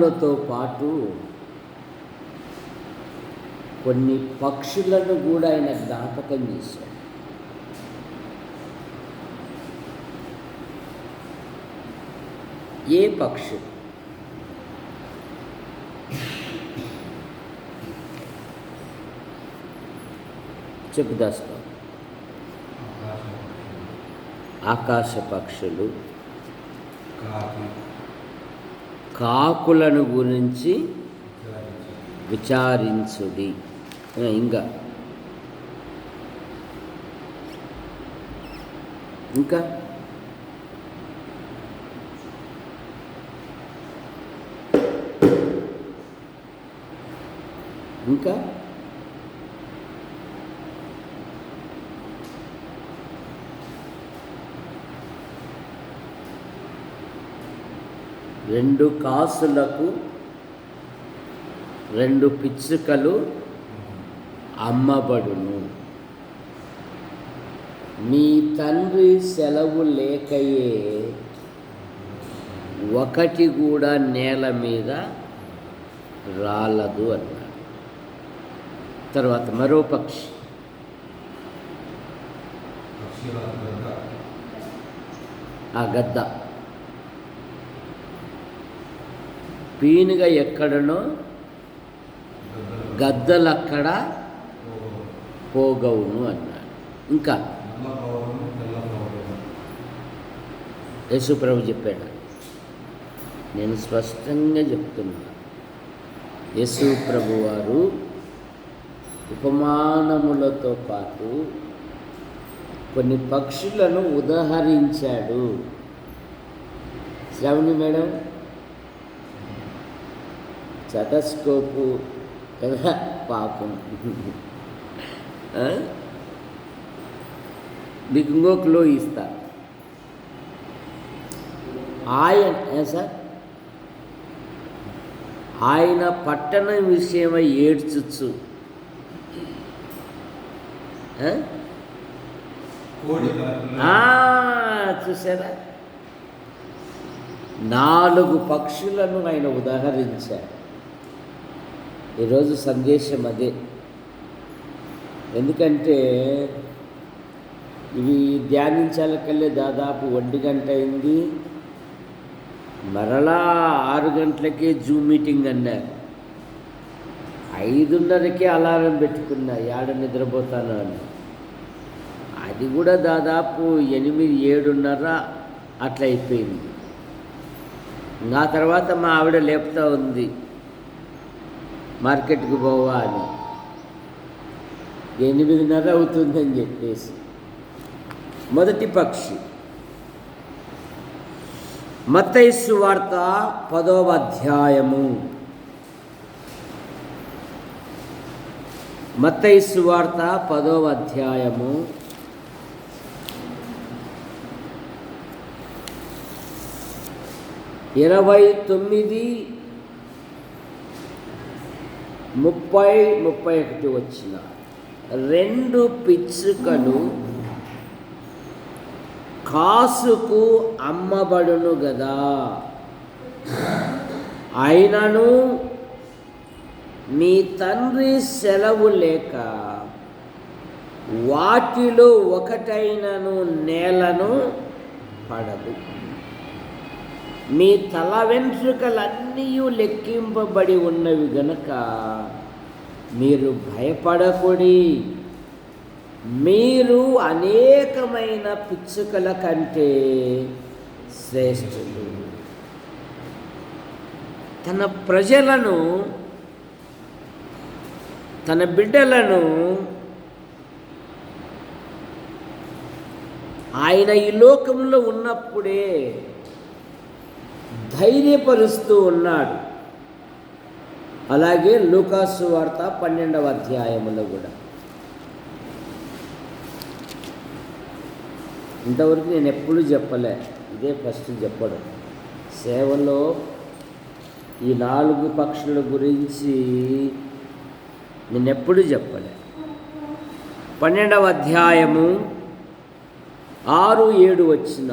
మానవులతో పాటు కొన్ని పక్షులను కూడా ఆయన జ్ఞాపకం చేశాడు. ఏ పక్షి? చెప్పు దాస్తా. ఆకాశ పక్షులు, కాకులను గురించి విచారించుడి. ఇంకా ఇంకా ఇంకా రెండు కాసులకు 2 పిచ్చుకలు అమ్మబడును. మీ తండ్రి సెలవు లేకయే ఒకటి కూడా నేల మీద రాలదు అన్నాడు. తర్వాత మరో పక్షి, ఆ గద్ద పీనుగా ఎక్కడనో గద్దలక్కడ పోగవును అన్నాడు. ఇంకా యేసుప్రభు చెప్పాడు. నేను స్పష్టంగా చెప్తున్నా, యేసుప్రభు వారు ఉపమానములతో పాటు కొన్ని పక్షులను ఉదాహరించాడు. శ్రావణి మేడం స్టెతస్కోపు కదా పాపం. మీకు ఇంకో క్లో ఇస్తా. ఆయన పట్టణం విషయమై ఏడ్చుచ్చు. చూసారా? 4 పక్షులను ఆయన ఉదాహరించారు. ఈరోజు సందేశం అదే. ఎందుకంటే ఇవి ధ్యానించాలకల్లే దాదాపు 1 గంట అయింది. మరలా 6 గంటలకే జూమ్ మీటింగ్ అన్నారు. 5:30కే అలారం పెట్టుకున్నా, ఏడ నిద్రపోతాను అని. అది కూడా దాదాపు 8, 7:30 అట్లా అయిపోయింది. నా తర్వాత మా ఆవిడ లేపుతా ఉంది, మార్కెట్కి పోవా అని. 8:30 అవుతుందని చెప్పేసి. మొదటి పక్షి మత్తయి సువార్త 10వ అధ్యాయము. మత్తయి సువార్త 10వ అధ్యాయము 29, 30, 31 వచ్చిన 2 పిచ్చుకలు కాసుకు అమ్మబడును గదా, అయినను మీ తండ్రి సెలవు లేక వాటిలో ఒకటైనను నేలను పడదు. మీ తల వెంట్రుకలన్నీ లెక్కింపబడి ఉన్నవి గనక మీరు భయపడకుడి. మీరు అనేకమైన పిచ్చుకల కంటే శ్రేష్ఠులు. తన ప్రజలను, తన బిడ్డలను ఆయన ఈ లోకంలో ఉన్నప్పుడే ధైర్యపరుస్తూ ఉన్నాడు. అలాగే లూకాసు వార్త 12వ అధ్యాయములో కూడా. ఇంతవరకు నేను ఎప్పుడూ చెప్పలే, ఇదే ఫస్ట్ చెప్పడం. సేవలో ఈ 4 పక్షుల గురించి నేను ఎప్పుడూ చెప్పలే. 12వ అధ్యాయము 6, 7 వచ్చిన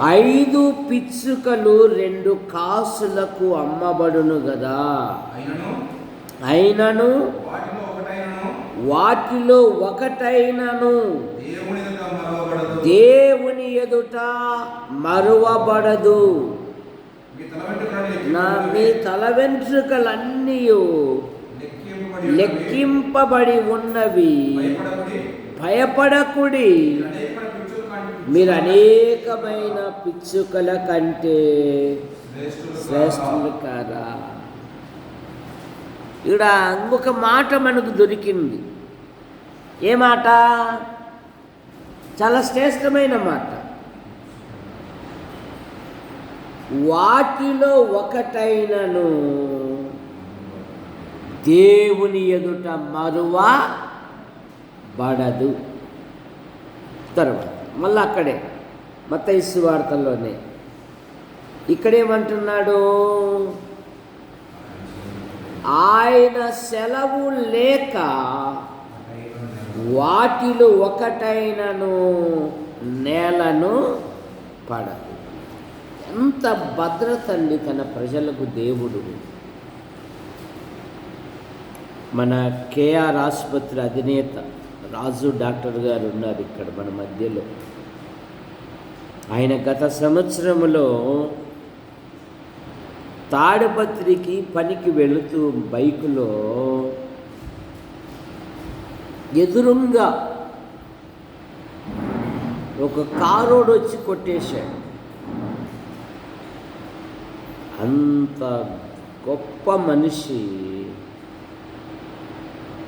5 పిచ్చుకలు 2 కాసులకు అమ్మబడును గదా. అయినను వాటిలో ఒకటైనను దేవుని ఎదుట మరువబడదు. మీ తల వెంట్రుకలన్నీ లెక్కింపబడి ఉన్నవి. భయపడకుడి, మీరు అనేకమైన పిచ్చుకల కంటే శ్రేష్ఠులు కాదా. ఇక్కడ ఇంకొక మాట మనకు దొరికింది. ఏ మాట? చాలా శ్రేష్టమైన మాట. వాటిలో ఒకటైనను దేవుని ఎదుట మరువబడదు. తర్వాత మళ్ళీ అక్కడే మత్తయి సువార్తలోనే ఇక్కడేమంటున్నాడు? ఆయన సెలవు లేక వాటిలో ఒకటైనను నేలను పడదు. ఎంత భద్రత అండి తన ప్రజలకు దేవుడు. మన కేఆర్ ఆసుపత్రి అధినేత రాజు డాక్టర్ గారు ఉన్నారు ఇక్కడ మన మధ్యలో. ఆయన గత సంవత్సరంలో తాడిపత్రికి పనికి వెళుతూ బైకులో ఎదురుంగా ఒక కారోడు వచ్చి కొట్టేశాడు. అంత గొప్ప మనిషి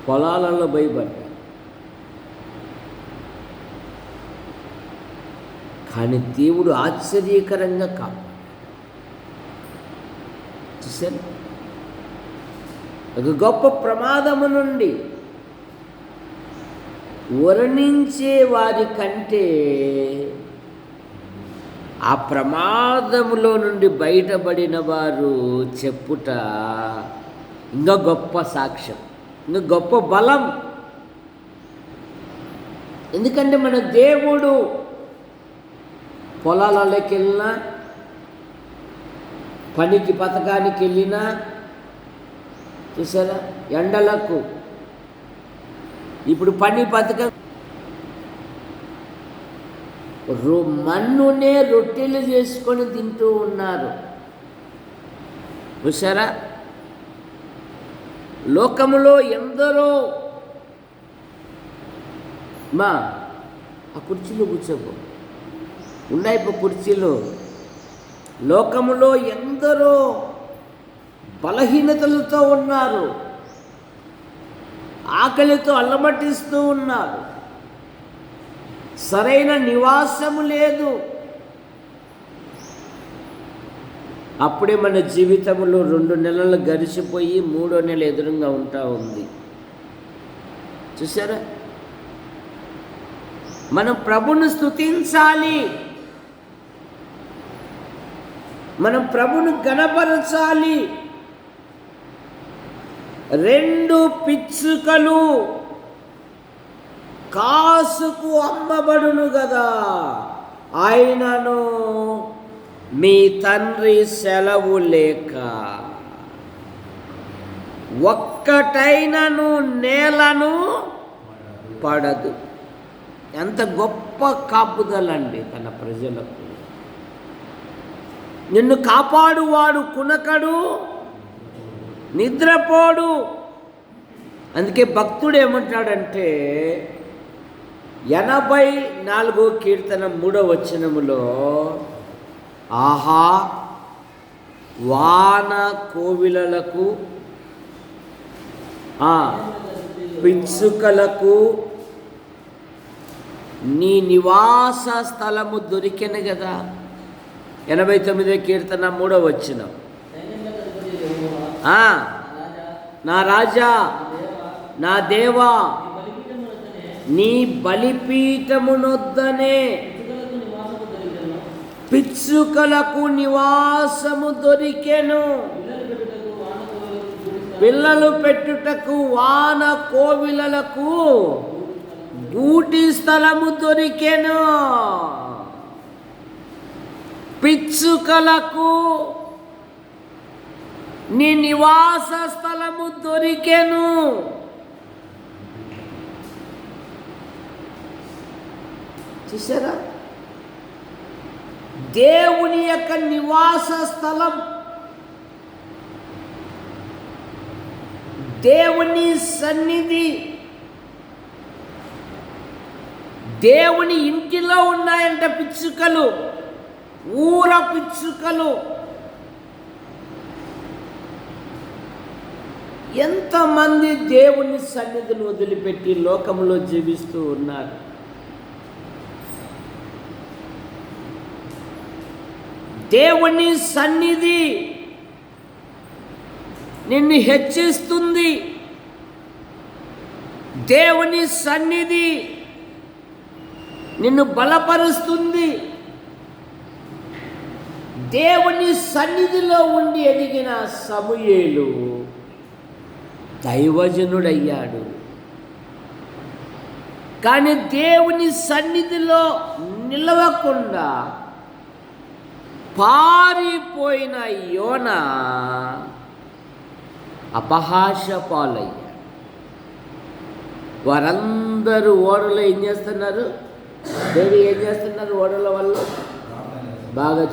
పొలాలలో భయపడ్డాడు. కానీ దేవుడు ఆశ్చర్యకరంగా కాపాడు. చూశారు, ఒక గొప్ప ప్రమాదము నుండి వర్ణించే వారి కంటే ఆ ప్రమాదములో నుండి బయటపడిన వారు చెప్పుట ఇంకా గొప్ప సాక్ష్యం, ఇంకా గొప్ప బలం. ఎందుకంటే మన దేవుడు పొలాలలోకి వెళ్ళినా, పనికి పథకానికి వెళ్ళినా, చూసారా ఎండలకు ఇప్పుడు పని పథకం మన్నునే రొట్టెలు చేసుకొని తింటూ ఉన్నారు. చూసారా, లోకములో ఎందరో మా ఆ కుర్చీలో కూర్చోపో ఉన్నాయి కుర్చీలో. లోకములో ఎందరో బలహీనతలతో ఉన్నారు, ఆకలితో అల్లమటిస్తూ ఉన్నారు, సరైన నివాసము లేదు. అప్పుడే మన జీవితంలో 2 నెలలు గడిచిపోయి 3వ నెల ఎదురుగా ఉంటా ఉంది. చూసారా, మనం ప్రభుని స్తుతించాలి, మనం ప్రభుని ఘనపరచాలి. 2 పిచ్చుకలు కాసుకు అమ్మబడును గదా. ఆయనను మీ తండ్రి సెలవు లేక ఒక్కటైనను నేలను పడదు. ఎంత గొప్ప కాపుదలండి తన ప్రజలకు. నిన్ను కాపాడువాడు కునకడు, నిద్రపోడు. అందుకే భక్తుడు ఏమంటాడంటే 84వ కీర్తన 3వ వచనములో, ఆహా వాన కోవిలలకు పిచ్చుకలకు నీ నివాస స్థలము దొరికెను కదా. 89వ కీర్తన 3వ వచనం, నా రాజా నా దేవా నీ బలిపీఠమునొద్దనే పిచ్చుకలకు నివాసము దొరికెను, పిల్లలు పెట్టుటకు వాన కోవిలలకు గూటి స్థలము దొరికెను, పిచ్చుకలకు నీ నివాస స్థలము దొరికెను. చూసారా, దేవుని యొక్క నివాస స్థలం, దేవుని సన్నిధి, దేవుని ఇంటిలో ఉన్నాయంట పిచ్చుకలు, ఊర పిచ్చుకలు. ఎంతమంది దేవుని సన్నిధిని వదిలిపెట్టి లోకంలో జీవిస్తూ ఉన్నారు. దేవుని సన్నిధి నిన్ను హెచ్చిస్తుంది, దేవుని సన్నిధి నిన్ను బలపరుస్తుంది. దేవుని సన్నిధిలో ఉండి ఎదిగిన సమూయేలు దైవజనుడయ్యాడు. కానీ దేవుని సన్నిధిలో నిలవకుండా పారిపోయిన యోనా అపహాస పాలయ్యాడు. వారందరూ ఓడలో ఏం చేస్తున్నారు? ఏం చేస్తున్నారు? ఓడల వల్ల బాగా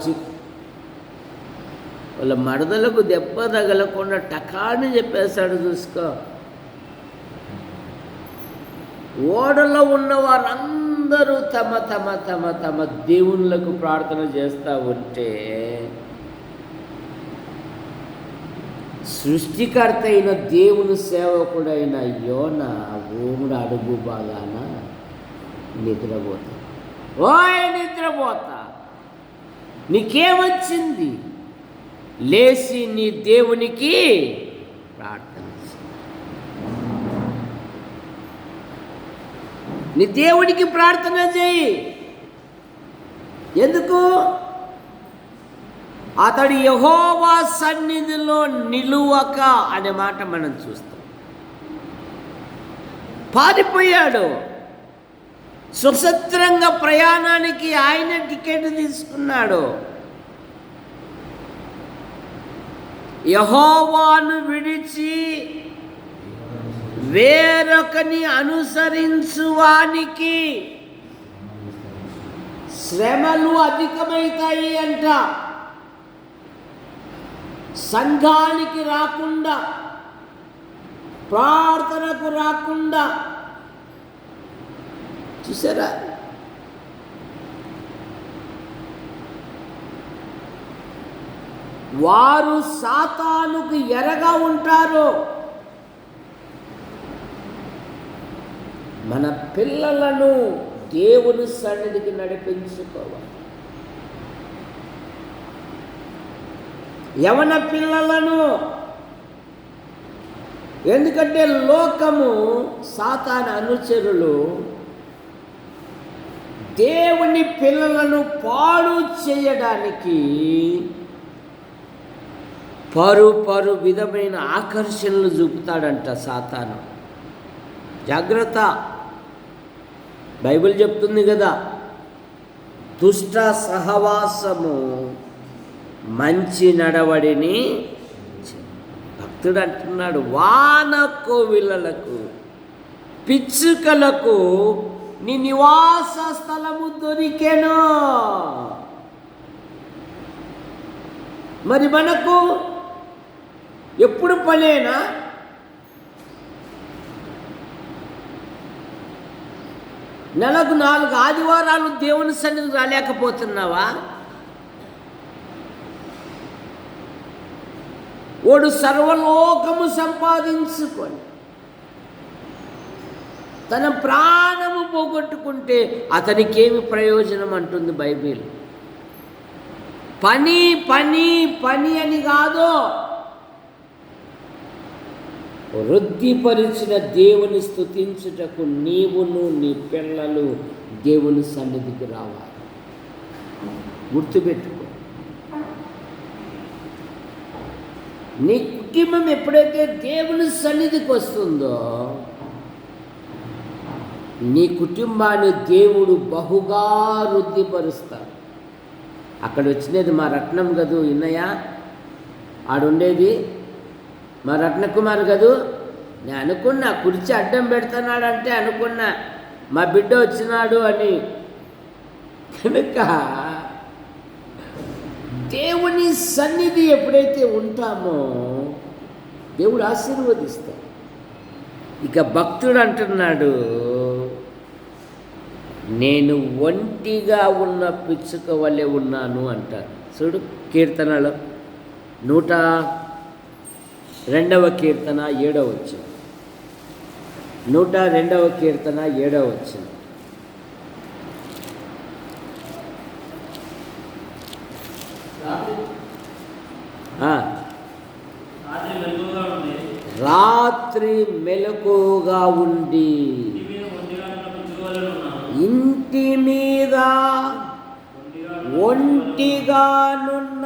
వాళ్ళ మడదలకు దెబ్బ తగలకుండా టకాని చెప్పేశాడు. చూసుకో, ఓడలో ఉన్న వారందరూ తమ తమ తమ తమ దేవుళ్ళకు ప్రార్థన చేస్తూ ఉంటే సృష్టికర్త అయిన దేవుని సేవకుడైన యోనా భూముడు అడుగు బాగాన నిద్రపోతా. ఓయ్ నిద్రపోతా, నీకేమొచ్చింది? లేచి నీ దేవునికి ప్రార్థన, నీ దేవునికి ప్రార్థన చేయి. ఎందుకు? అతడు యెహోవా సన్నిధిలో నిలువక అనే మాట మనం చూస్తాం. పారిపోయాడు. స్వతంత్రంగా ప్రయాణానికి ఆయన టికెట్ తీసుకున్నాడు. యెహోవాను విడిచి వేరొకని అనుసరించువానికి శ్రమలు అధికమవుతాయి అంట. సంఘానికి రాకుండా, ప్రార్థనకు రాకుండా. చూసారా, వారు సాతానుకు ఎరగా ఉంటారు. మన పిల్లలను దేవుని సన్నిధికి నడిపించుకోవాలి. యవన పిల్లలను, ఎందుకంటే లోకము, సాతాను అనుచరులు దేవుని పిల్లలను పాడు చేయడానికి పరు విధమైన ఆకర్షణలు చూపుతాడంట సాతాను. జాగ్రత్త, బైబిల్ చెప్తుంది కదా, దుష్ట సహవాసము మంచి నడవడిని. భక్తుడు అంటున్నాడు, వాన కోవిలలకు పిచ్చుకలకు నీ నివాస స్థలము దొరికెను. మరి మనకు ఎప్పుడు పనేనా? నెలకు 4 ఆదివారాలు దేవుని సన్నిధికి రాలేకపోతున్నావా? వాడు సర్వలోకము సంపాదించుకొని తన ప్రాణము పోగొట్టుకుంటే అతనికేమి ప్రయోజనం అంటుంది బైబిల్. పని పని పని అని కాదు, వృద్ధిపరిచిన దేవుని స్తుతించుటకు నీవును నీ పిల్లలు దేవుని సన్నిధికి రావాలి. గుర్తుపెట్టుకో, నీ కుటుంబం ఎప్పుడైతే దేవుని సన్నిధికి వస్తుందో నీ కుటుంబాన్ని దేవుడు బహుగా వృద్ధిపరుస్తాడు. అక్కడ వచ్చినది మా రత్నం కదూ ఇన్నయ్య, ఆడుండేది మా రత్నకుమార్ కదూ. నేను అనుకున్నా కుర్చీ అడ్డం పెడుతున్నాడంటే అనుకున్నా మా బిడ్డ వచ్చినాడు అని. కనుక దేవుని సన్నిధి ఎప్పుడైతే ఉంటామో దేవుడు ఆశీర్వదిస్తాడు. ఇక భక్తుడు అంటున్నాడు, నేను ఒంటిగా ఉన్న పిచ్చుక వలె ఉన్నాను అంటారు. చూడు కీర్తనలో 102వ కీర్తన 7వ వచనం. 102వ కీర్తన 7వ వచనం. రాత్రి మెలకుగా ఉండి ఇంటి మీద ఒంటిగానున్న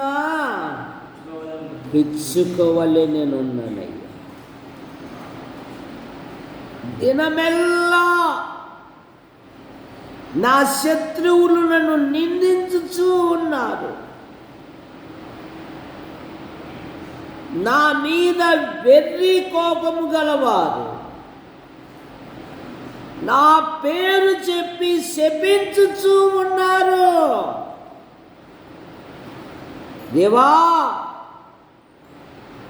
పిచ్చుక వలె నేనున్నానయ్యా. దినమెల్లా నా శత్రువులు నన్ను నిందించుచూ ఉన్నారు. నా మీద వెర్రి కోపము గలవారు నా పేరు చెప్పి శపించుచూ ఉన్నారు. దేవా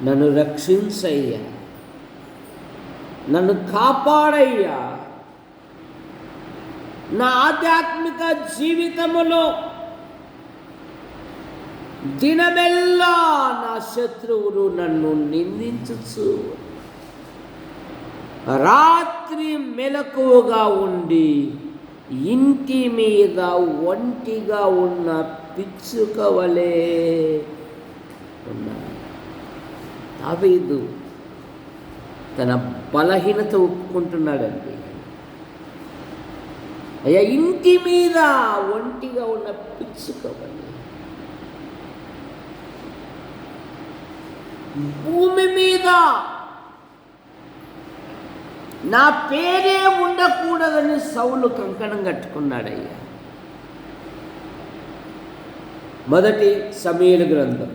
నన్ను రక్షించయ్యా, నన్ను కాపాడయ్యా. నా ఆధ్యాత్మిక జీవితములో దినమెల్లా నా శత్రువులు నన్ను నిందించుచు రాత్రి మెలకువగా ఉండి ఇంటి మీద ఒంటిగా ఉన్న పిచ్చుక వలె ఉన్నారు. దావీదు తన బలహీనత ఒప్పుకుంటున్నాడండి. అయ్యా ఇంటి మీద ఒంటిగా ఉన్న పిచ్చుక వలె, భూమి మీద నా పేరే ఉండకూడదని సౌలు కంకణం కట్టుకున్నాడయ్యా. 1 సమూయేలు గ్రంథం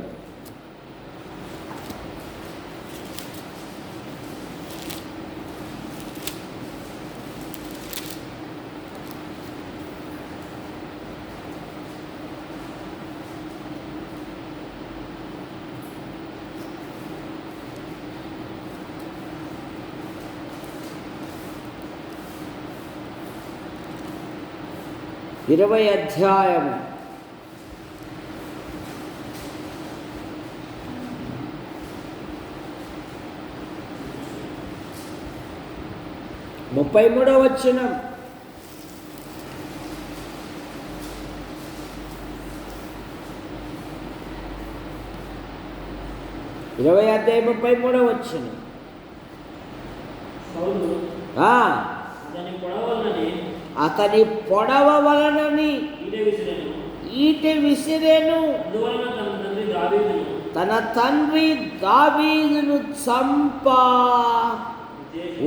20వ అధ్యాయం 33వ వచనం. ఇరవై అధ్యాయం 33వ వచనం. అతని పొడవ వలనని ఈట విసిరేను. తన తండ్రి దావీదును చంపా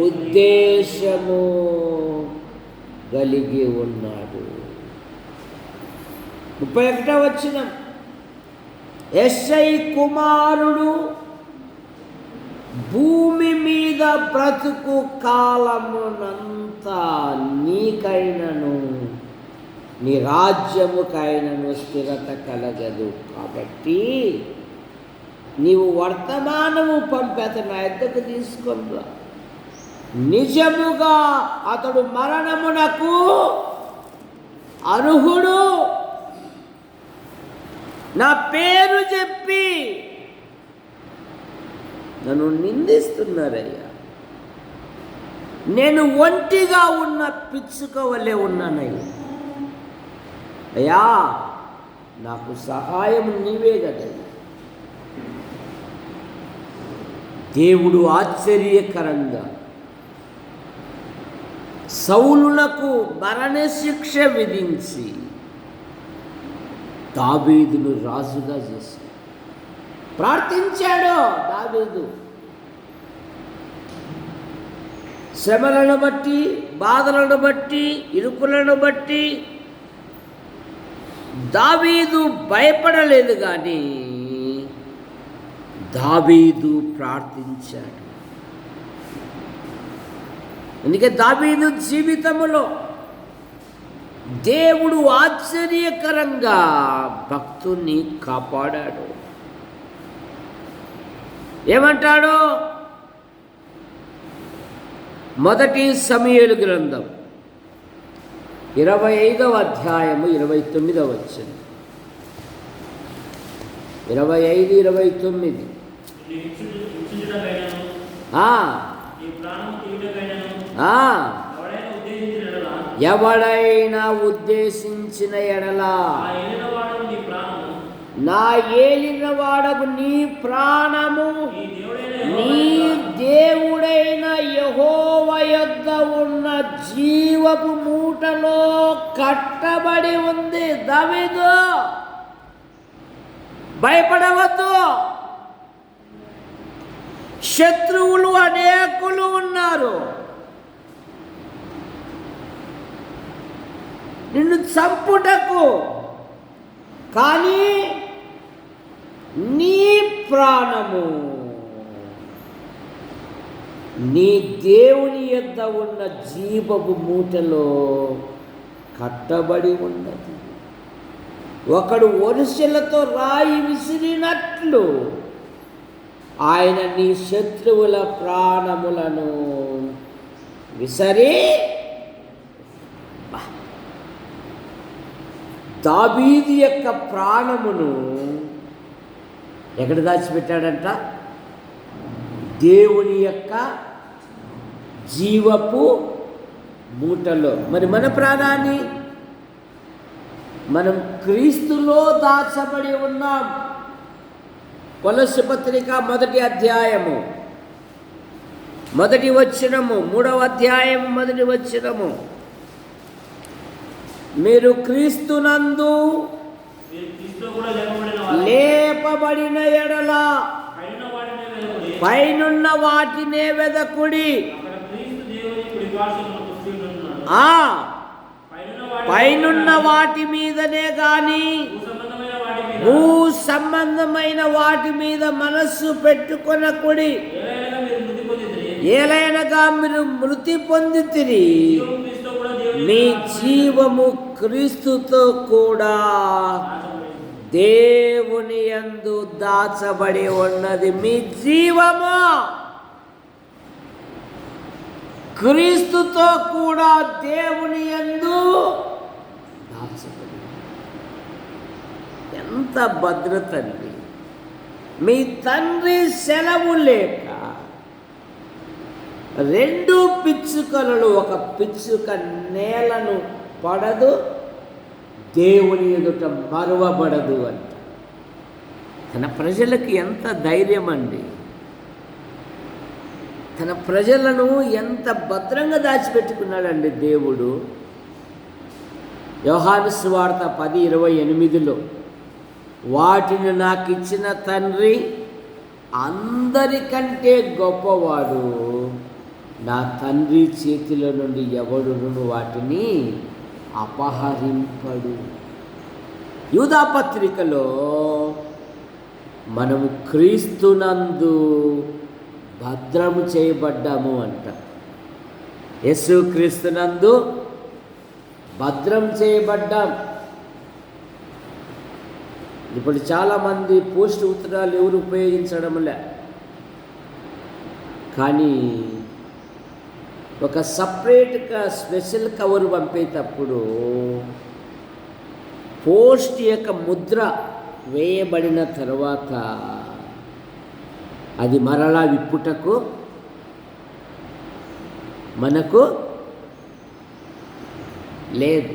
ఉద్దేశము కలిగి ఉన్నాడు. 31వ వచనం. యెష్షయి కుమారుడు భూమి మీద బ్రతుకు కాలమునంతా నీకైనను నీ రాజ్యముకైనను స్థిరత కలగదు. కాబట్టి నీవు వర్తమానము పంపి అతను నా యొద్దకు తీసుకొనిరా. నిజముగా అతడు మరణమునకు అర్హుడు. నా పేరు చెప్పి నన్ను నిందిస్తున్నారయ్యా. నేను ఒంటిగా ఉన్న పిచ్చుక వలె ఉన్నానయ్యా. అయ్యా నాకు సహాయం నీవే కదయ్యా. దేవుడు ఆశ్చర్యకరంగా సౌలునకు మరణశిక్ష విధించి దావీదును రాజుగా చేశాడు. ప్రార్థించాడు దావీదు. శ్రమలను బట్టి, బాధలను బట్టి, ఇరుకులను బట్టి దావీదు భయపడలేదు, కానీ దావీదు ప్రార్థించాడు. అందుకే దావీదు జీవితంలో దేవుడు ఆశ్చర్యకరంగా భక్తుని కాపాడాడు. ఏమంటాడు? మొదటి సమూయేలు గ్రంథం 25వ అధ్యాయము 29వ వచనం. 25-29. ఎవడైనా ఉద్దేశించిన ఎడల నా ఏలినవాడకు నీ ప్రాణము నీ దేవుడైన యెహోవా యొద్ద ఉన్న జీవపు మూటలో కట్టబడి ఉంది. దావీదు, భయపడవద్దు. శత్రువులు అనేకులు ఉన్నారు, నిన్ను చంపుటకు, కానీ నీ ప్రాణము నీ దేవుని యొద్ద ఉన్న జీవపు మూటలో కట్టబడి ఉన్నది. ఒకడు ఒరిసెలతో రాయి విసిరినట్లు ఆయన నీ శత్రువుల ప్రాణములను విసరి. దావీదు యొక్క ప్రాణమును ఎక్కడ దాచిపెట్టాడంట? దేవుని యొక్క జీవపు మూటలో. మరి మన ప్రాణాన్ని మనం క్రీస్తులో దాచబడి ఉన్నాం. కొలస్సీ పత్రిక 1వ అధ్యాయము 1వ వచనము, 3వ అధ్యాయం 1వ వచనము. మీరు క్రీస్తునందు లేపబడిన ఎడల పైనున్న వాటినే వెదకుడి. పైనున్న వాటి మీదనే గాని భూ సంబంధమైన వాటి మీద మనస్సు పెట్టుకొనకుడి. ఏలైనగా మీరు మృతి పొందితిరి, మీ జీవము క్రీస్తుతో కూడా దేవుని యందు దాచబడి ఉన్నది. మీ జీవము క్రీస్తుతో కూడా దేవుని యందు దాచబడి. ఎంత భద్రత అండి! మీ తండ్రి సెలవు లేక 2 పిచ్చుకలు, ఒక పిచ్చుక నేలను పడదు, దేవుని ఎదుట మరువబడదు అంట. తన ప్రజలకు ఎంత ధైర్యం అండి! తన ప్రజలను ఎంత భద్రంగా దాచిపెట్టుకున్నాడండి దేవుడు. యోహాను సువార్త 10:28లో వాటిని నాకు ఇచ్చిన తండ్రి అందరికంటే గొప్పవాడు, నా తండ్రి చేతిలో నుండి ఎవడును వాటిని అపహరింపడు. యూదా పత్రికలో మనము క్రీస్తునందు భద్రము చేయబడ్డాము అంట. యేసు క్రీస్తునందు భద్రం చేయబడ్డాం. ఇప్పుడు చాలామంది పోస్ట్ ఉత్తరాలు ఎవరు ఉపయోగించడంలే, కానీ ఒక సపరేట్గా స్పెషల్ కవర్ పంపేటప్పుడు పోస్ట్ యొక్క ముద్ర వేయబడిన తర్వాత అది మరలా విప్పుటకు మనకు లేదు.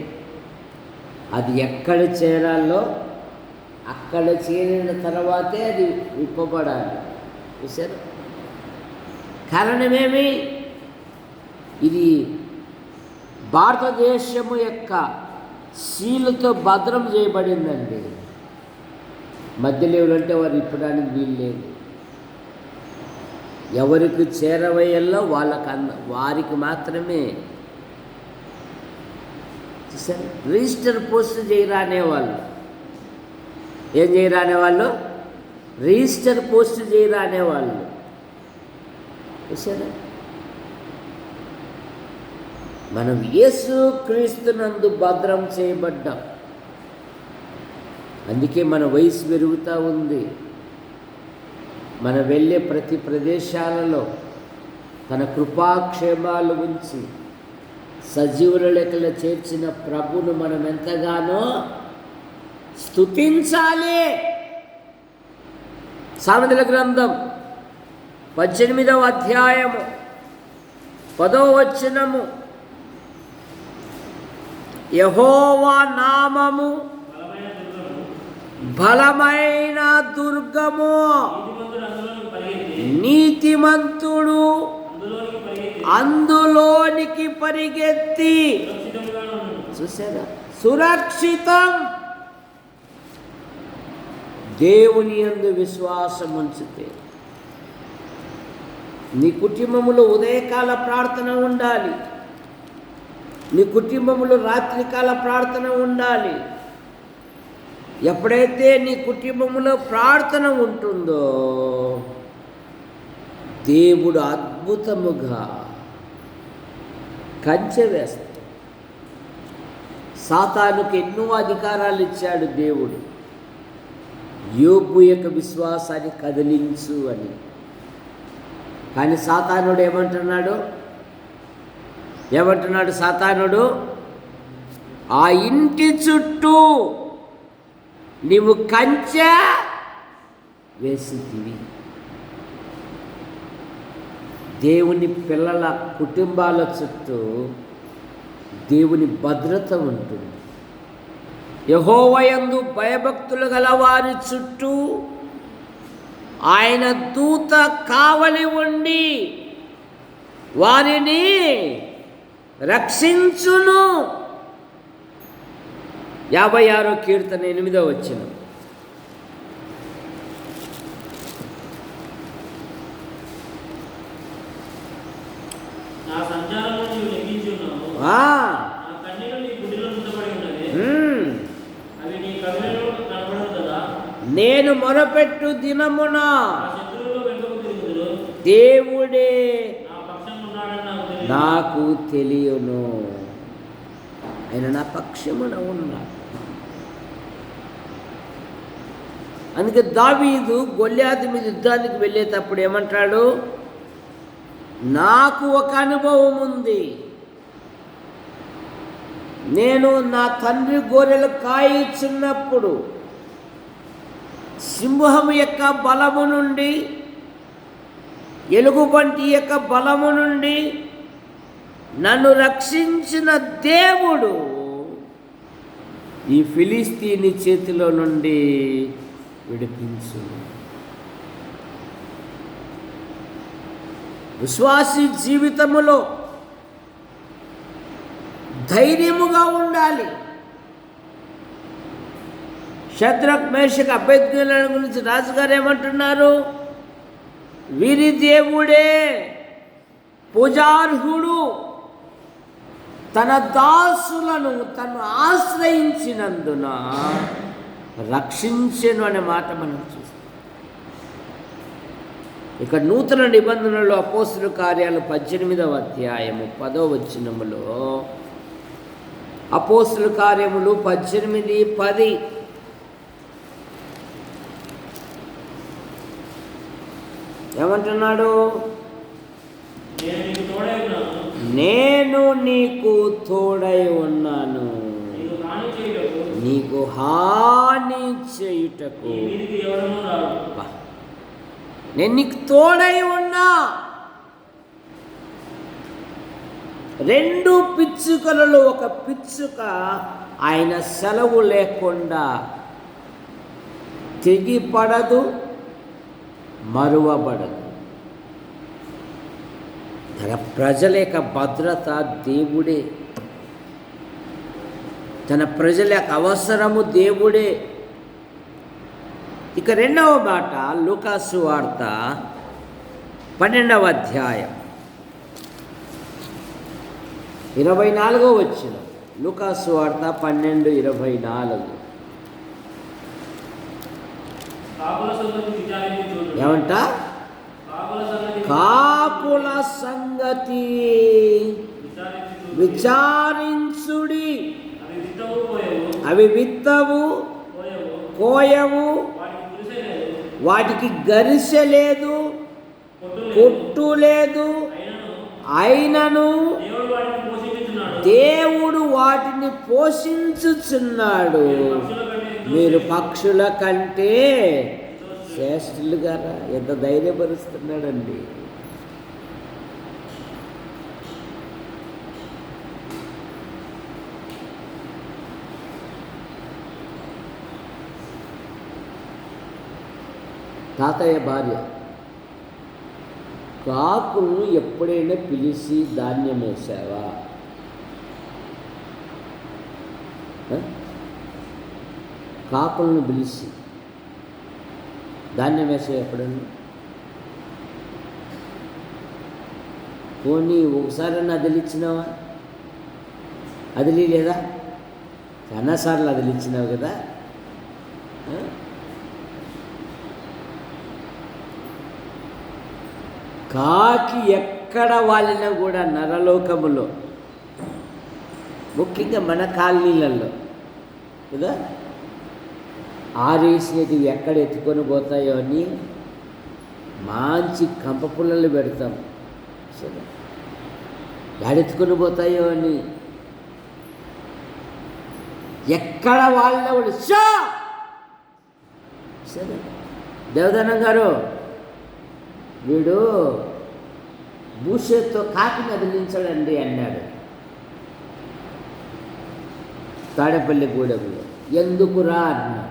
అది ఎక్కడ చేరాలో అక్కడ చేరిన తర్వాతే అది విప్పబడాలి. చూసారు? కారణమేమి? ఇది భారతదేశము యొక్క సీలుతో భద్రం చేయబడిందండి. మధ్యలో ఎవరంటే వారు ఇప్పడానికి వీలు లేదు. ఎవరికి చేరవేయాలో వారికి మాత్రమే. చూసారు, రిజిస్టర్ పోస్ట్ చేయరా అనేవాళ్ళు. ఏం చేయరా అనేవాళ్ళు? రిజిస్టర్ పోస్ట్ చేయరా అనేవాళ్ళు. చూసారా, మనం యేసు క్రీస్తునందు భద్రం చేయబడ్డాం. అందుకే మన వయసు పెరుగుతూ ఉంది. మనం వెళ్ళే ప్రతి ప్రదేశాలలో తన కృపాక్షేమాలు ఉంచి సజీవుల లెక్కలో చేర్చిన ప్రభును మనం ఎంతగానో స్తుతించాలి. సామెతల గ్రంథం 18వ అధ్యాయము 10వ వచనము, యెహోవా నామము బలమైన దుర్గము, నీతిమంతుడు అందులోనికి పరిగెత్తి. చూసారా, సురక్షితం. దేవుని యందు విశ్వాసం ఉంచితే నీ కుటుంబములో ఉదయకాల ప్రార్థన ఉండాలి, నీ కుటుంబములో రాత్రికాల ప్రార్థన ఉండాలి. ఎప్పుడైతే నీ కుటుంబంలో ప్రార్థన ఉంటుందో దేవుడు అద్భుతముగా కంచె వేస్తాడు. సాతానుకు ఎన్నో అధికారాలు ఇచ్చాడు దేవుడు. యోబు యొక్క విశ్వాసాన్ని కదిలించు అని. కానీ సాతానుడు ఏమంటున్నాడు సాతానుడు? ఆ ఇంటి చుట్టూ నీవు కంచె వేసితివి. దేవుని పిల్లల కుటుంబాల చుట్టూ దేవుని భద్రత ఉంటుంది. యెహోవాయందు భయభక్తులు గల వారి చుట్టూ ఆయన దూత కావలి ఉండి వారిని రక్షించును. 56వ కీర్తన 8వ వచనం. నేను మొరపెట్టు దినమున దేవుడే నాకు తెలియను. ఆయన నా పక్షమున ఉన్నాడు. అందుకే దావీదు గొల్యాతు మీద యుద్ధానికి వెళ్ళేటప్పుడు ఏమంటాడు? నాకు ఒక అనుభవం ఉంది. నేను నా తండ్రి గొర్రెలు కాయిచున్నప్పుడు సింహం యొక్క బలము నుండి, ఎలుగుబంటి యొక్క బలము నుండి నన్ను రక్షించిన దేవుడు ఈ ఫిలిస్తీని చేతిలో నుండి విడిపించు. విశ్వాసి జీవితములో ధైర్యముగా ఉండాలి. షద్రక్ మేషక్ అబేద్నెగోల గురించి రాజుగారు ఏమంటున్నారు? వీరి దేవుడే పూజార్హుడు, తన దాసులను తను ఆశ్రయించినందున రక్షించెను అనే మాట మనం చూస్తాం. ఇక నూతన నిబంధనలో అపోస్తలుల కార్యాలు 18వ అధ్యాయము 10వ వచనములో, అపోస్తలుల కార్యములు 18:10 ఏమంటున్నాడు? నేను నీకు తోడై ఉన్నాను, నీకు హాని చేయుటకు. నేను నీకు తోడై ఉన్నా. 2 పిచ్చుకలలో ఒక పిచ్చుక ఆయన సెలవు లేకుండా తెగిపడదు, మరువబడదు. తన ప్రజల యొక్క భద్రత దేవుడే, తన ప్రజల యొక్క అవసరము దేవుడే. ఇక 2వ మాట లూకాసు వార్త 12వ అధ్యాయం 24వ వచనం. లూకాసు వార్త 12:24. ఏమంట? కాకుల సంగతి విచారించుడి, అవి విత్తవు కోయవు, వాటికి గరిసె లేదు, కొట్టు లేదు, అయినను దేవుడు వాటిని పోషించుచున్నాడు. మీరు పక్షుల కంటే శ్రేష్ఠులు గారా? ఎంత ధైర్యపరుస్తున్నాడండి. తాతయ్య భార్య కాకులను ఎప్పుడైనా పిలిచి ధాన్యం వేసావా? కాకులను పిలిచి ధాన్యం వేసావు ఎప్పుడన్నా? పోనీ ఒకసారన్నా అదిలిచ్చినావా? అదిలి లేదా? చాలాసార్లు అదిలిచ్చినావు కదా. కాకి ఎక్కడ వాలినా కూడా నరలోకములో, ముఖ్యంగా మన కాలనీలలో కదా, ఆరేసినవి ఎక్కడ ఎత్తుకొని పోతాయో అని మంచి కంప పుల్లలు పెడతాం. సరే, ఎడెత్తుకొని పోతాయో అని ఎక్కడ వాళ్ళ సరే. దేవదానం గారు, వీడు భూషేత్తో కాకిని అదిలించాడండి అన్నాడు తాడేపల్లి గూడెంలో. ఎందుకురా అన్నాడు.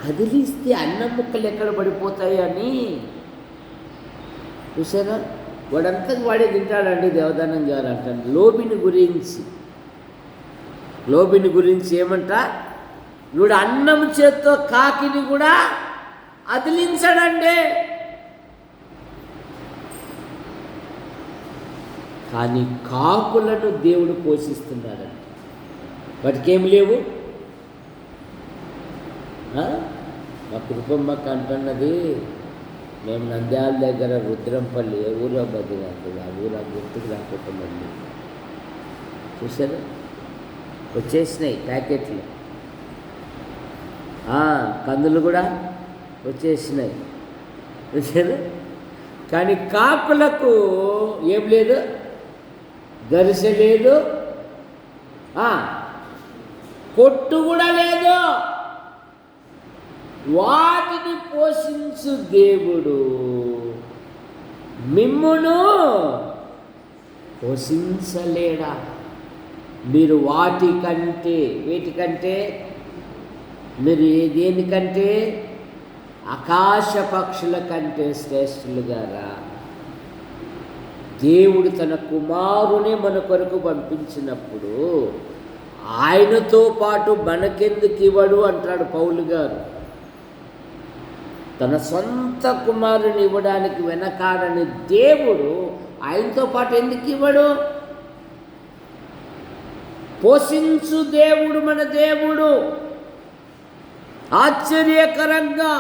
కదిలిస్తే అన్నం ముక్కలు ఎక్కడ పడిపోతాయి అని. చూసారా, వాడంతా వాడే తింటాడండి దేవదానం గారు అంటాడు. లోబిని గురించి ఏమంట? వీడు అన్నం చేత్తో కాకిని కూడా అదిలించడండి. కానీ కాకులను దేవుడు పోషిస్తున్నాడండి. వాటికేమి లేవు. మా కృపమ్మకి అంటున్నది, మేము నంద్యాల దగ్గర రుద్రంపల్లి, ఏ ఊరో బదులు అంటుంది, ఆ ఊరు గుర్తుకు రాకపోతుందండి. చూసారా, వచ్చేసినాయి ప్యాకెట్లు, కందులు కూడా వచ్చేసినాయి. చూసారా, కానీ కాకులకు ఏం లేదు, గరిసె లేదు, కొట్టు కూడా లేదు. వాటిని పోషించు దేవుడు మిమ్మును పోషించలేడా? మీరు వేటికంటే మీరు దేనికంటే ఆకాశ పక్షుల కంటే శ్రేష్ఠులుగారా? దేవుడు తన కుమారునే మన కొరకు పంపించినప్పుడు ఆయనతో పాటు మనకెందుకు ఇవ్వడు అంటాడు పౌలు గారు. తన సొంత కుమారుని ఇవ్వడానికి వెనకాడని దేవుడు ఆయనతో పాటు ఎందుకు ఇవ్వడు? పోషించు దేవుడు మన దేవుడు. ఆశ్చర్యకరంగా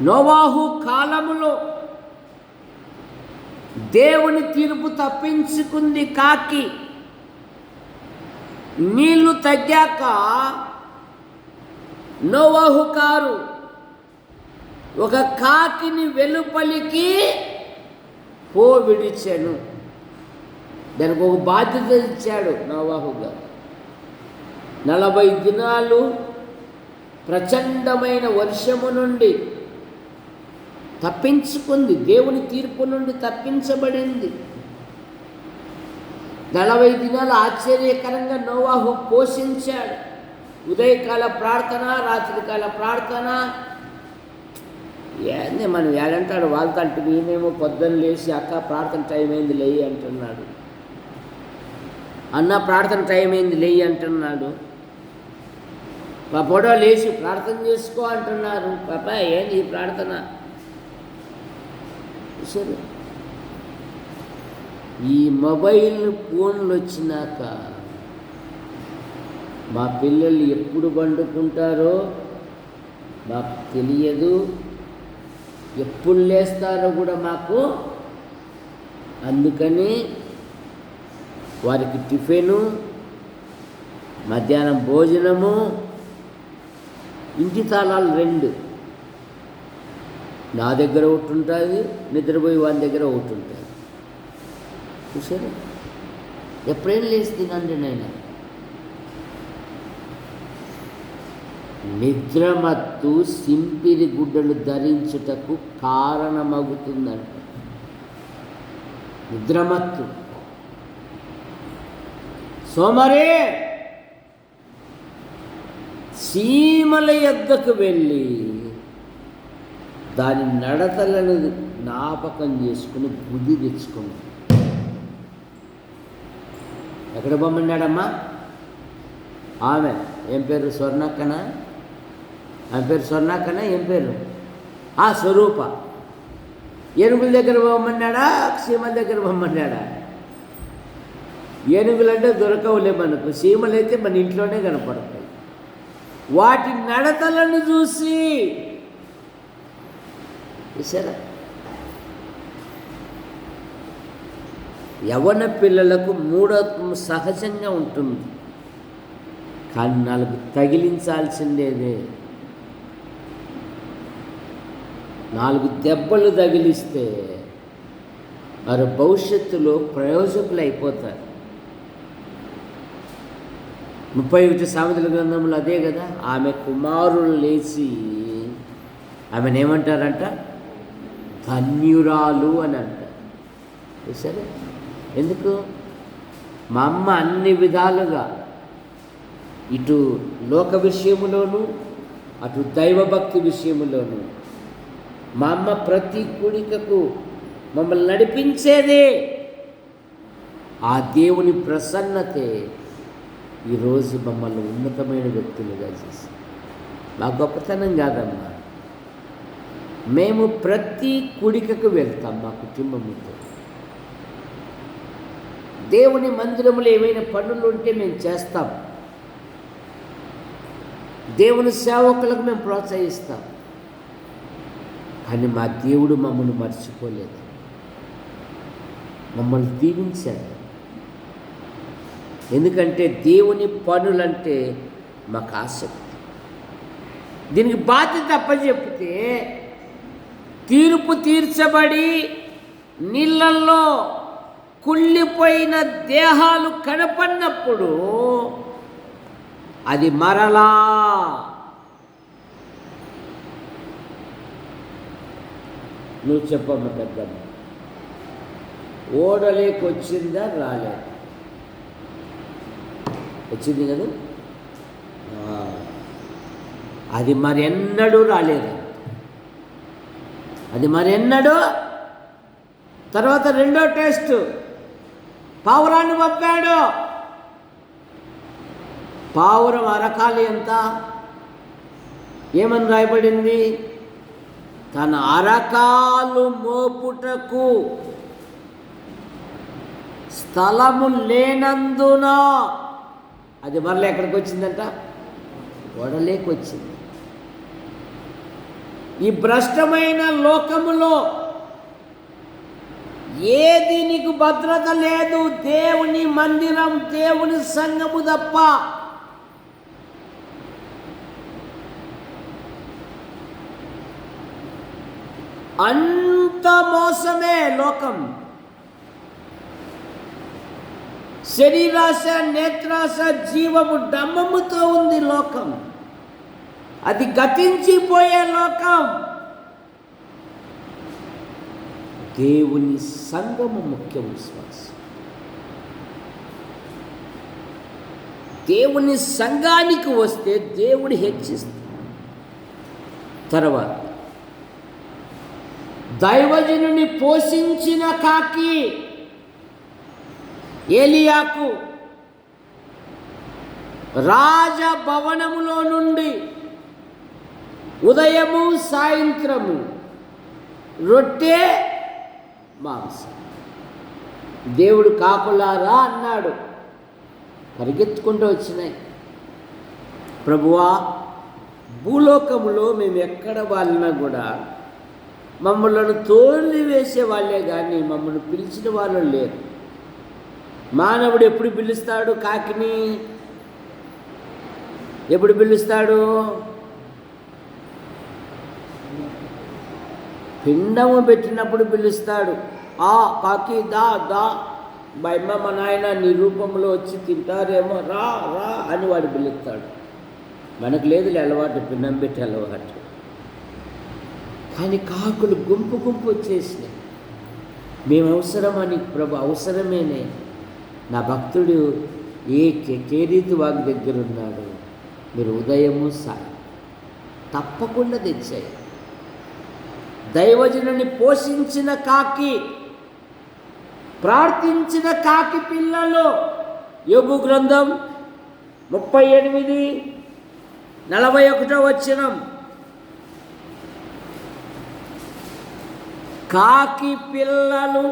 నోవాహు కాలములో దేవుని తీర్పు తప్పించుకుంది కాకి. నీళ్లు తగ్గాక నోవాహు కారు ఒక కాకిని వెలుపలికి విడిచాను. దానికి ఒక బాధ్యత ఇచ్చాడు నోవాహు గారు. 40 దినాలు ప్రచండమైన వర్షము నుండి తప్పించుకుంది, దేవుని తీర్పు నుండి తప్పించబడింది. 40 దినాలు ఆశ్చర్యకరంగా నోవాహు పోషించాడు. ఉదయకాల ప్రార్థన, రాత్రికాల ప్రార్థన. ఏంది మనం ఏడంటాడు వాళ్ళతో అంటే, ఈయనేమో పొద్దున్న లేచి అక్క ప్రార్థన టైం అయింది లేయి అంటున్నాడు, అన్న ప్రార్థన టైం అయింది లేయి అంటున్నాడు. మా పొడవ లేచి ప్రార్థన చేసుకో అంటున్నారు. పాపా ఏంది ఈ ప్రార్థన? సరే, ఈ మొబైల్ ఫోన్లు వచ్చినాక మా పిల్లలు ఎప్పుడు పండుకుంటారో మాకు తెలియదు, ఎప్పుడు లేస్తారో కూడా మాకు. అందుకని వారికి టిఫిను, మధ్యాహ్నం భోజనము, ఇంటి తాళాలు 2 నా దగ్గర ఒకటి ఉంటుంది, నిద్రపోయి వాని దగ్గర ఒకటి ఉంటుంది. చూసారా? ఎప్పుడైనా లేచి తినండి నైనా. నిద్రమత్తు సింపిరి గుడ్డలు ధరించుటకు కారణమవుతుందంట. నిద్రమత్తు. సోమరే సీమల యొద్దకు వెళ్ళి దాని నడతలను జ్ఞాపకం చేసుకుని బుద్ధి తెచ్చుకున్నాడు. ఎక్కడ బొమ్మన్నాడమ్మా? ఆమె ఏం పేరు? స్వర్ణక్కనా? ఆమె పేరు స్వర్ణక్కనా? ఏం పేరు? స్వరూప. ఏనుగుల దగ్గర బొమ్మన్నాడా? సీమల దగ్గర బొమ్మన్నాడా? ఏనుగులంటే దొరకవులే మనకు, సీమలైతే మన ఇంట్లోనే కనపడతాయి. వాటి నడతలను చూసి చూసారా? యవ్వన పిల్లలకు మూఢత్వం సహజంగా ఉంటుంది, కానీ 4 తగిలించాల్సిందేదే. 4 దెబ్బలు తగిలిస్తే వారు భవిష్యత్తులో ప్రయోజకులు అయిపోతారు. 31 సామెతల గ్రంథంలో అదే కదా. ఆమె కుమారులు లేచి ఆమెను ఏమంటారంట? ధన్యురాలు అని అంటారు. సరే, ఎందుకు? మా అమ్మ అన్ని విధాలుగా ఇటు లోక విషయములోను అటు దైవభక్తి విషయములోను మా అమ్మ ప్రతి కూడికకు మమ్మల్ని నడిపించేదే. ఆ దేవుని ప్రసన్నతే ఈరోజు మమ్మల్ని ఉన్నతమైన వ్యక్తులుగా చేసి. మా గొప్పతనం కాదమ్మా, మేము ప్రతి కూడికకు వెళ్తాం మా కుటుంబంతో. దేవుని మందిరంలో ఏమైనా పనులు ఉంటే మేము చేస్తాం, దేవుని సేవకులకు మేము ప్రోత్సహిస్తాం. కానీ మా దేవుడు మమ్మల్ని మర్చిపోలేదు, మమ్మల్ని దీవించాడు. ఎందుకంటే దేవుని పనులంటే మాకు ఆసక్తి. దీనికి బాధ్యత అప్పచెప్పితే తీర్పు తీర్చబడి నీళ్ళల్లో కుళ్ళిపోయిన దేహాలు కనపడినప్పుడు అది మరలా నువ్వు చెప్పమ్మ పెద్దమ్మ, ఓడలేకొచ్చిందా? రాలేదు. వచ్చింది కదా, అది మరెన్నడూ రాలేదు. అది మరెన్నడూ. తర్వాత 2వ టెస్ట్, పావురాన్ని పంపాడు. పావురం అరకాలి ఎంత? ఏమని రాయబడింది? తన అరకాలు మోపుటకు స్థలము లేనందున అది మరలా ఎక్కడికి వచ్చిందంట? ఓడలేకొచ్చింది. ఈ భ్రష్టమైన లోకములో ఏది నీకు భద్రత లేదు, దేవుని మందిరం, దేవుని సంఘము తప్ప. అంత మోసమే లోకం. శరీరాశ, నేత్రాశ, జీవము డమ్మముతో ఉంది లోకం. అది గతించిపోయే లోకం. దేవుని సంఘము ముఖ్య విశ్వాసం. దేవుని సంఘానికి వస్తే దేవుడు హెచ్చిస్తాడు. తర్వాత దైవజనుని పోషించిన కాకి ఏలియాకు రాజభవనములో నుండి ఉదయము సాయంత్రము రొట్టె మాంసం. దేవుడు కాకులారా అన్నాడు, పరిగెత్తుకుంటూ వచ్చినాయి. ప్రభువా, భూలోకములో మేము ఎక్కడ వాళ్ళినా కూడా మమ్మల్ని తోలి వేసే వాళ్ళే కానీ మమ్మల్ని పిలిచిన వాళ్ళు లేరు. మానవుడు ఎప్పుడు పిలుస్తాడు? కాకిని ఎప్పుడు పిలుస్తాడు? పిండము పెట్టినప్పుడు పిలుస్తాడు. ఆ కాకి దా దా, మా అమ్మ మా నాయన నీ రూపంలో వచ్చి తింటారేమో, రా రా అని వాడు పిలుస్తాడు. మనకు లేదు అలవాటు, పిండం పెట్టి అలవాటు. కానీ కాకులు గుంపు గుంపు వచ్చేసినాయి. మేము అవసరమని, ప్రభు అవసరమేనే, నా భక్తుడు కేరీతు వాగ్ దగ్గర ఉన్నాడు, మీరు ఉదయము సాయం తప్పకుండా తెచ్చాయి. దైవజనుని పోషించిన కాకి, ప్రార్థించిన కాకి పిల్లలు. యోబు గ్రంథం 38:41 కాకి పిల్లలు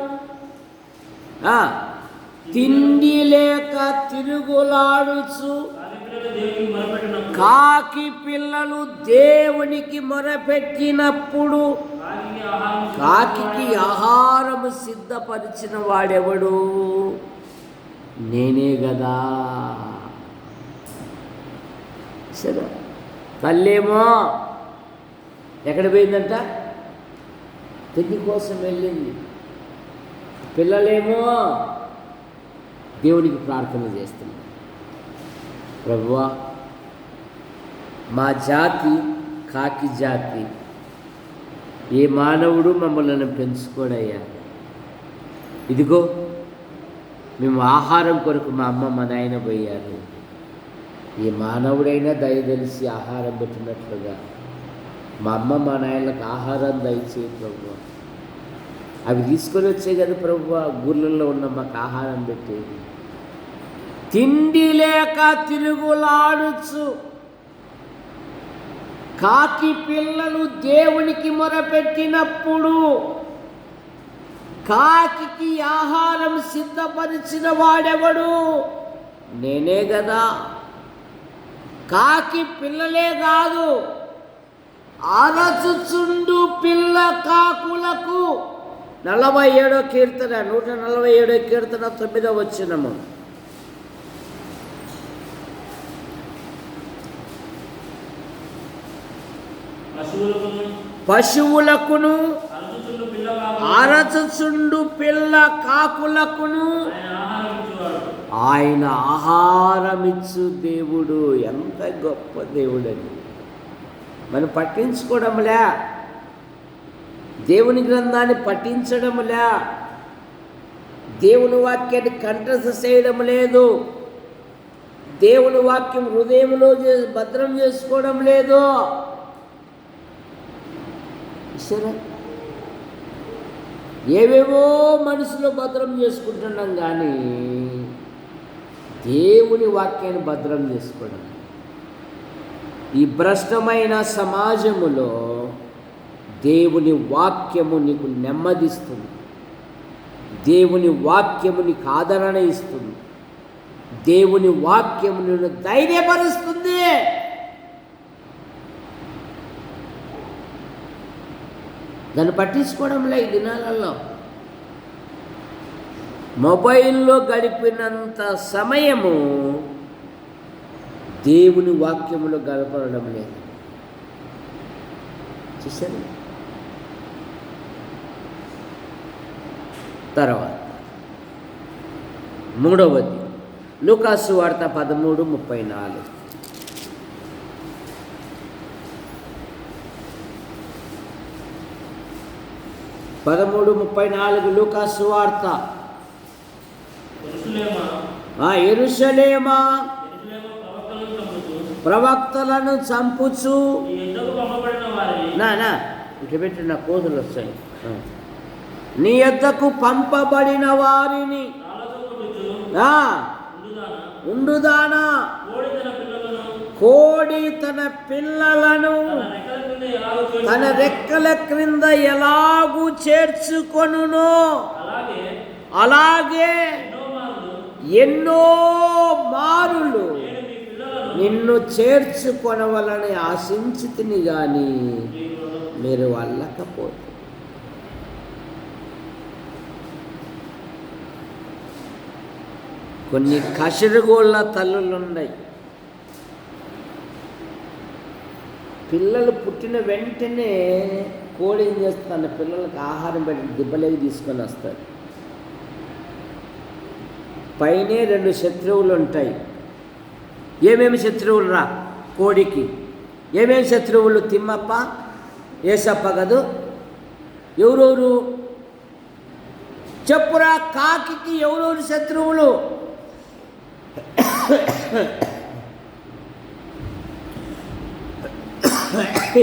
తిండి లేక తిరుగులాడుచు, కాకి పిల్లలు దేవునికి మొరపెట్టినప్పుడు కాకి ఆహారము సిద్ధపరిచిన వాడెవడు? నేనే కదా. సరే, తల్లేమో ఎక్కడ పోయిందంట? తిండి కోసం వెళ్ళింది. పిల్లలేమో దేవునికి ప్రార్థన చేస్తున్నారు. ప్రభువా, మా జాతి కాకి జాతి, ఏ మానవుడు మమ్మల్ని పెంచుకోడయ్యా. ఇదిగో మేము ఆహారం కొరకు మా అమ్మ మా నాయన పోయారు. ఏ మానవుడైనా దయ తెలిసి ఆహారం పెట్టినట్లుగా మా అమ్మ మా నాయనలకు ఆహారం దయచేయి ప్రభువా. అవి తీసుకొని వచ్చే కదా ప్రభువా ఊర్లలో ఉన్న మాకు ఆహారం పెట్టేది. తిండి లేక తిరుగులాడుచు కాకి పిల్లలు దేవునికి మొరపెట్టినప్పుడు కాకి ఆహారం సిద్ధపరిచిన వాడెవడు? నేనే కదా. కాకి పిల్లలే కాదు, అరచుచుండు పిల్ల కాకులకు 47వ కీర్తన 147వ కీర్తన 9వ వచనము. పశువులకును అరచుచుండు పిల్ల కాకులకును ఆయన ఆహారమిచ్చు దేవుడు. ఎంత గొప్ప దేవుడని మనం పట్టించుకోవడంలే, దేవుని గ్రంథాన్ని పఠించడంలే, దేవుని వాక్యాన్ని కంఠస్థ చేయడం లేదు, దేవుని వాక్యం హృదయంలో భద్రం చేసుకోవడం లేదు. సరే, ఏవేవో మనసులో భద్రం చేసుకుంటున్నాం కానీ దేవుని వాక్యాన్ని భద్రం చేసుకోవడం. ఈ భ్రష్టమైన సమాజములో దేవుని వాక్యము నీకు నెమ్మదిస్తుంది, దేవుని వాక్యము నీకు ఆదరణ ఇస్తుంది, దేవుని వాక్యము నిన్ను ధైర్యపరుస్తుంది. దాన్ని పట్టించుకోవడంలే. ఈ దినాలలో మొబైల్లో గడిపినంత సమయము దేవుని వాక్యములో గడపడం లేదు. చూసారు? తర్వాత 3వది లూకాసు వార్త 13:34. 13:34 లూకాసు వార్త. యెరూషలేమా ప్రవక్తలను చంపుచు, నా ఇటు పెట్టి నా కోతులు వస్తాయి, నీ యొద్దకు పంపబడిన వారిని ఉండుదానా కోడి తన పిల్లలను తన రెక్కల క్రింద ఎలాగూ చేర్చుకొనునో అలాగే ఎన్నో మారులు నిన్ను చేర్చుకొనవలని ఆశించితిని గాని మీరు వెళ్ళకపోతే. కొన్ని కసిరిగోళ్ళ తల్లులున్నాయి. పిల్లలు పుట్టిన వెంటనే కోడి ఏం చేస్తుంది, పిల్లలకు ఆహారం పెట్టి దిబ్బలేకి తీసుకొని వస్తారు. పైనే 2 శత్రువులు ఉంటాయి. ఏమేమి శత్రువులు రా కోడికి? ఏమేమి శత్రువులు? తిమ్మప్ప, ఏసప్ప కదూ. ఎవరెవరు చెప్పురా? కాకి ఎవరెవరు శత్రువులు?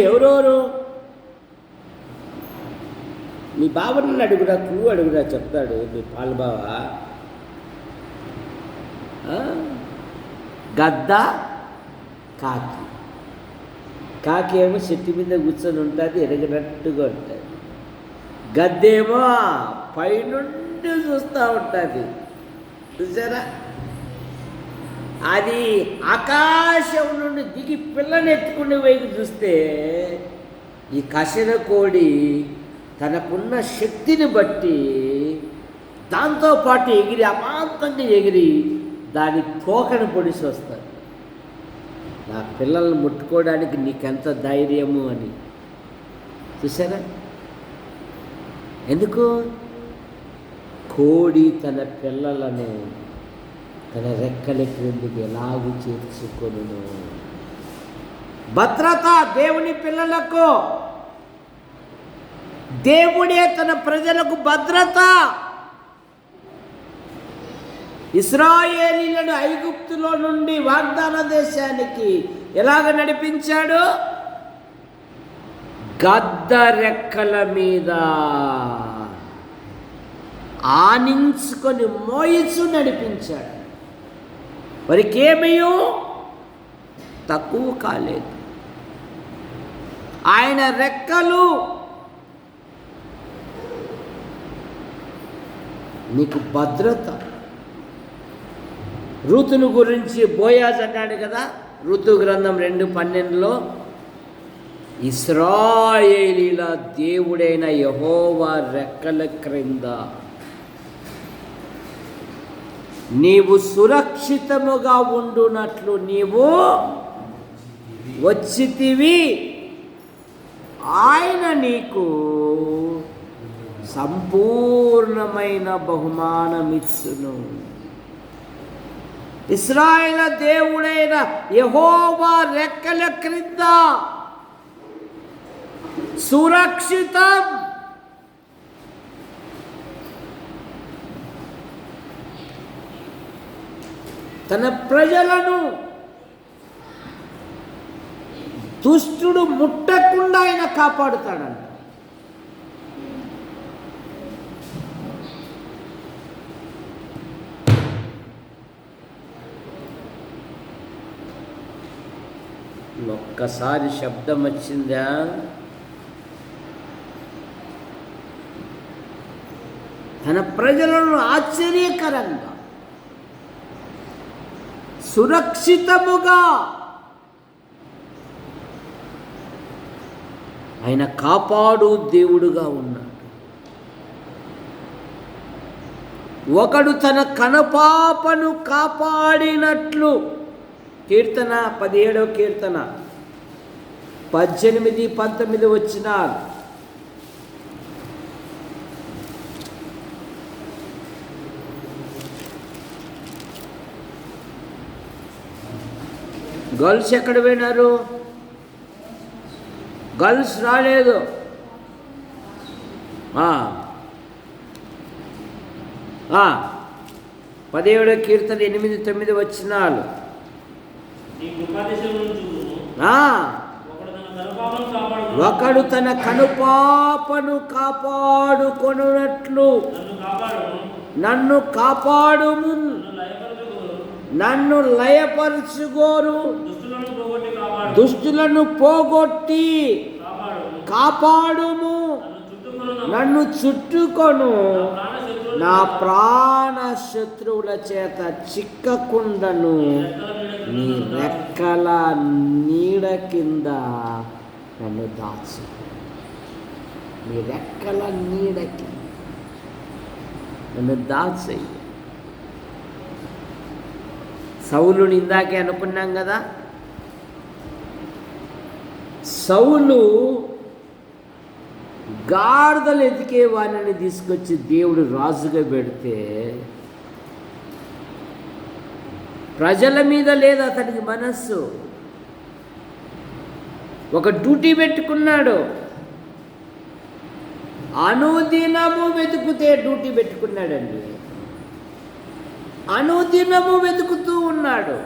ఎవరెవరు? మీ బావని అడుగురా, క్లూ అడుగురా, చెప్తాడు మీ పాలు బావ. గద్ద, కాకి. కాకి ఏమో చెట్టు మీద కూర్చొని ఉంటుంది, ఎరగినట్టుగా ఉంటుంది. గద్దేమో పైనుండి చూస్తూ ఉంటుంది. చూసారా? అది ఆకాశం నుండి దిగి పిల్లని ఎత్తుకునే వైపు చూస్తే ఈ కసిన కోడి తనకున్న శక్తిని బట్టి దాంతోపాటు ఎగిరి అమాంతంగా ఎగిరి దాని తోకను పొడిసి వస్తుంది. నా పిల్లల్ని ముట్టుకోవడానికి నీకెంత ధైర్యము అని. చూసారా? ఎందుకు? కోడి తన పిల్లలను తన రెక్కల క్రిందికి ఎలాగూ చేర్చుకొనును. భద్రత దేవుని పిల్లలకు. దేవుడే తన ప్రజలకు భద్రత. ఇశ్రాయేలీయులను ఐగుప్తులో నుండి వాగ్దాన దేశానికి ఎలాగ నడిపించాడు? గద్ద రెక్కల మీద ఆనించుకొని మోయిచు నడిపించాడు. వారికి ఏమయ్యో తక్కువ కాలేదు. ఆయన రెక్కలు నీకు భద్రత. ఋతును గురించి బోయాజ్ అన్నాడు కదా, ఋతు గ్రంథం 2:12లో, ఇశ్రాయేలీల దేవుడైన యెహోవా రెక్కల క్రింద నీవు సురక్షితముగా ఉండునట్లు నీవు వచ్చితివి. ఆయన నీకు సంపూర్ణమైన బహుమానమిచ్చును. ఇశ్రాయేలు దేవుడైన యెహోవా రెక్కల క్రింద సురక్షితం. తన ప్రజలను దుష్టుడు ముట్టకుండా ఆయన కాపాడుతాడంట. ఒక్కసారి శబ్దం వచ్చిందా? తన ప్రజలను ఆశ్చర్యకరంగా సురక్షితముగా ఆయన కాపాడు దేవుడుగా ఉన్నాడు. ఒకడు తన కనుపాపను కాపాడినట్లు. కీర్తన 17వ కీర్తన 18-19 వచనాలు. గర్ల్స్ ఎక్కడ పోయినారు? గర్ల్స్ రాలేదు. 17వ కీర్తన 8-9 వచనాలు. ఒకడు తన కనుపాపను కాపాడుకొనున్నట్లు నన్ను కాపాడుము. నన్ను లయపరచుగోరు దుష్టులను పోగొట్టి కాపాడుము, నన్ను చుట్టుకొను, నా ప్రాణ శత్రువుల చేత చిక్కకుండను, నీ రెక్కల నీడ కింద నన్ను దాచు. నీ రెక్కల నీడ కింద నన్ను దాచేయి. సౌలుని ఇందాకే అనుకున్నాం కదా, సౌలు గాడిదలు ఎతికే వాడిని తీసుకొచ్చి దేవుడు రాజుగా పెడితే ప్రజల మీద లేదు అతనికి మనస్సు. ఒక డ్యూటీ పెట్టుకున్నాడు, అనుదినము వెతుకుతే డ్యూటీ పెట్టుకున్నాడండి. అనుదినము వెతుకుతూ ఉన్నాడు.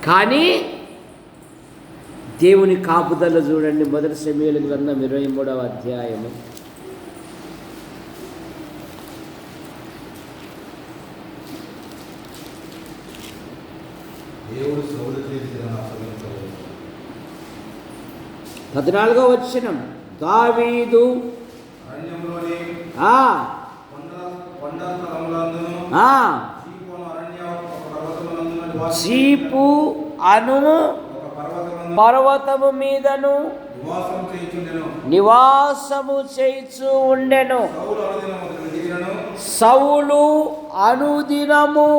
కానీ దేవుని కాపుదల చూడండి. మొదటి సమూయేలు గ్రంథం 23వ అధ్యాయము. దేవుడు సౌలు చేసిన అప్పగించలేదు. 14వ వచనం, దావీదు అరణ్యంలోని కొండ స్థలములందును చీపు అను పర్వతము మీదను నివాసము చేయుచు ఉండెను. సౌలు అనుదినము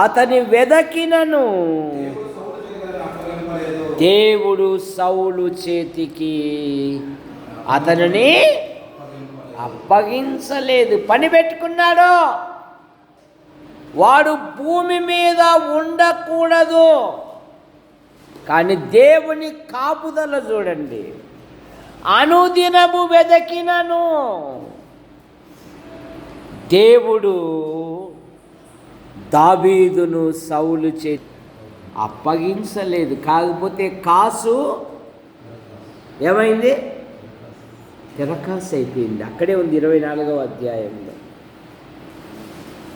అతని వెదకినను దేవుడు సౌలు చేతికి అతనిని అప్పగించలేదు. పని పెట్టుకున్నాడు. వాడు భూమి మీద ఉండకూడదు, కానీ దేవుని కాపుదల చూడండి. అనుదినము వెదకినను దేవుడు దావీదును సౌలు చేతి అప్పగించలేదు. కాకపోతే కాసు ఏమైంది? తిరకాసు అయిపోయింది. అక్కడే ఉంది 24వ అధ్యాయంలో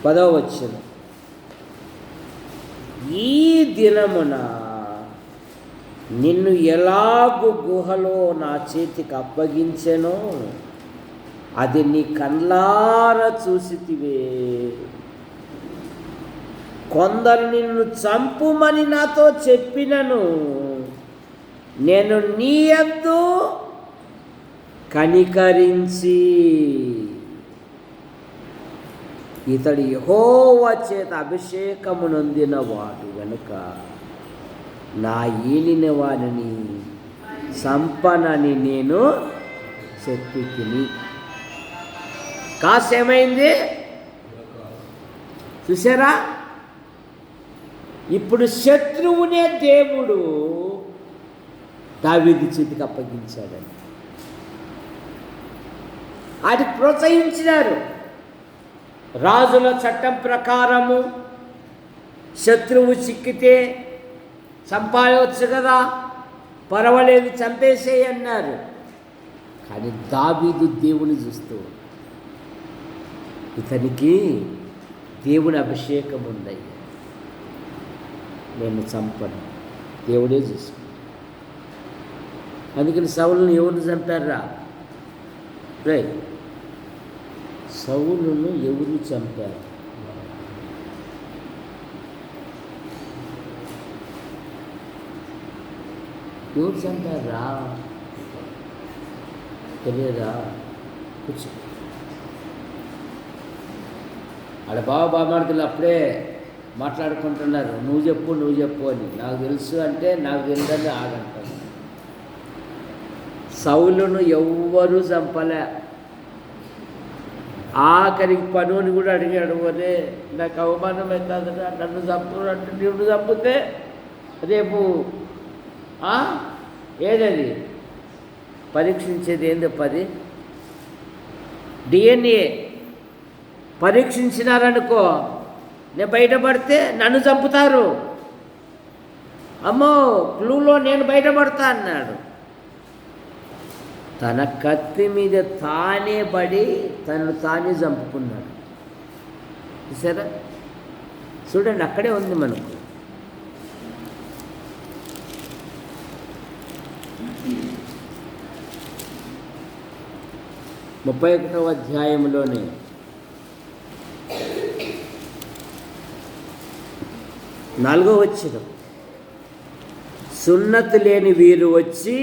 10వ వచనం. ఈ దినమున నిన్ను ఎలాగు గుహలో నా చేతికి అప్పగించెనో అది నీ కళ్ళారా చూసితివే. కొందరు నిన్ను చంపుమని నాతో చెప్పినను నేను నీ యందు కనికరించి ఇతడు యెహోవా చేత అభిషేకము నొందినవాడు గనుక నా ఏలిన వానిని సంపనని నేను చెప్పి తిని. కాసేమైంది చూసారా? ఇప్పుడు శత్రువునే దేవుడు దావీదు చేతికి అప్పగించాడని అది ప్రోత్సహించినారు. రాజుల చట్టం ప్రకారము శత్రువు చిక్కితే చంపాయవచ్చు కదా, పర్వాలేదు చంపేసేయి అన్నారు. కానీ దావీదు దేవుని చూస్తూ ఇతనికి దేవుని అభిషేకం ఉందయ్యా, నేను చంపను, దేవుడే చూసుకుంటాడు. అందుకని సౌలును ఎవరు చంపారా? రైట్, సౌలును ఎవరు చంపారు? ఎవరు చంపారా? తెలియదా? కూర్చో. ఆడ బామార్దులు అప్పుడే మాట్లాడుకుంటున్నారు, నువ్వు చెప్పు అని. నాకు తెలుసు అంటే నాకు తెలియదని ఆగంటారు. సౌలును ఎవ్వరూ చంపలే. ఆఖరికి పనుని కూడా అడిగాడు, ఒరే నాకు అవమానం అవుతుందట, నన్ను చంపునంటే నిన్ను చంపితే రేపు ఏదది పరీక్షించేది ఏందో 10 DNA పరీక్షించినారనుకో, నేను బయటపడితే నన్ను చంపుతారు, అమ్మో క్లూలో నేను బయటపడతా అన్నాడు. తన కత్తి మీద తానే పడి తనను తానే చంపుకున్నాడు. చూసారా? చూడండి, అక్కడే ఉంది మనకు. 31వ అధ్యాయంలోనే 4వ వచనం, సున్నతి లేని వీరు వచ్చి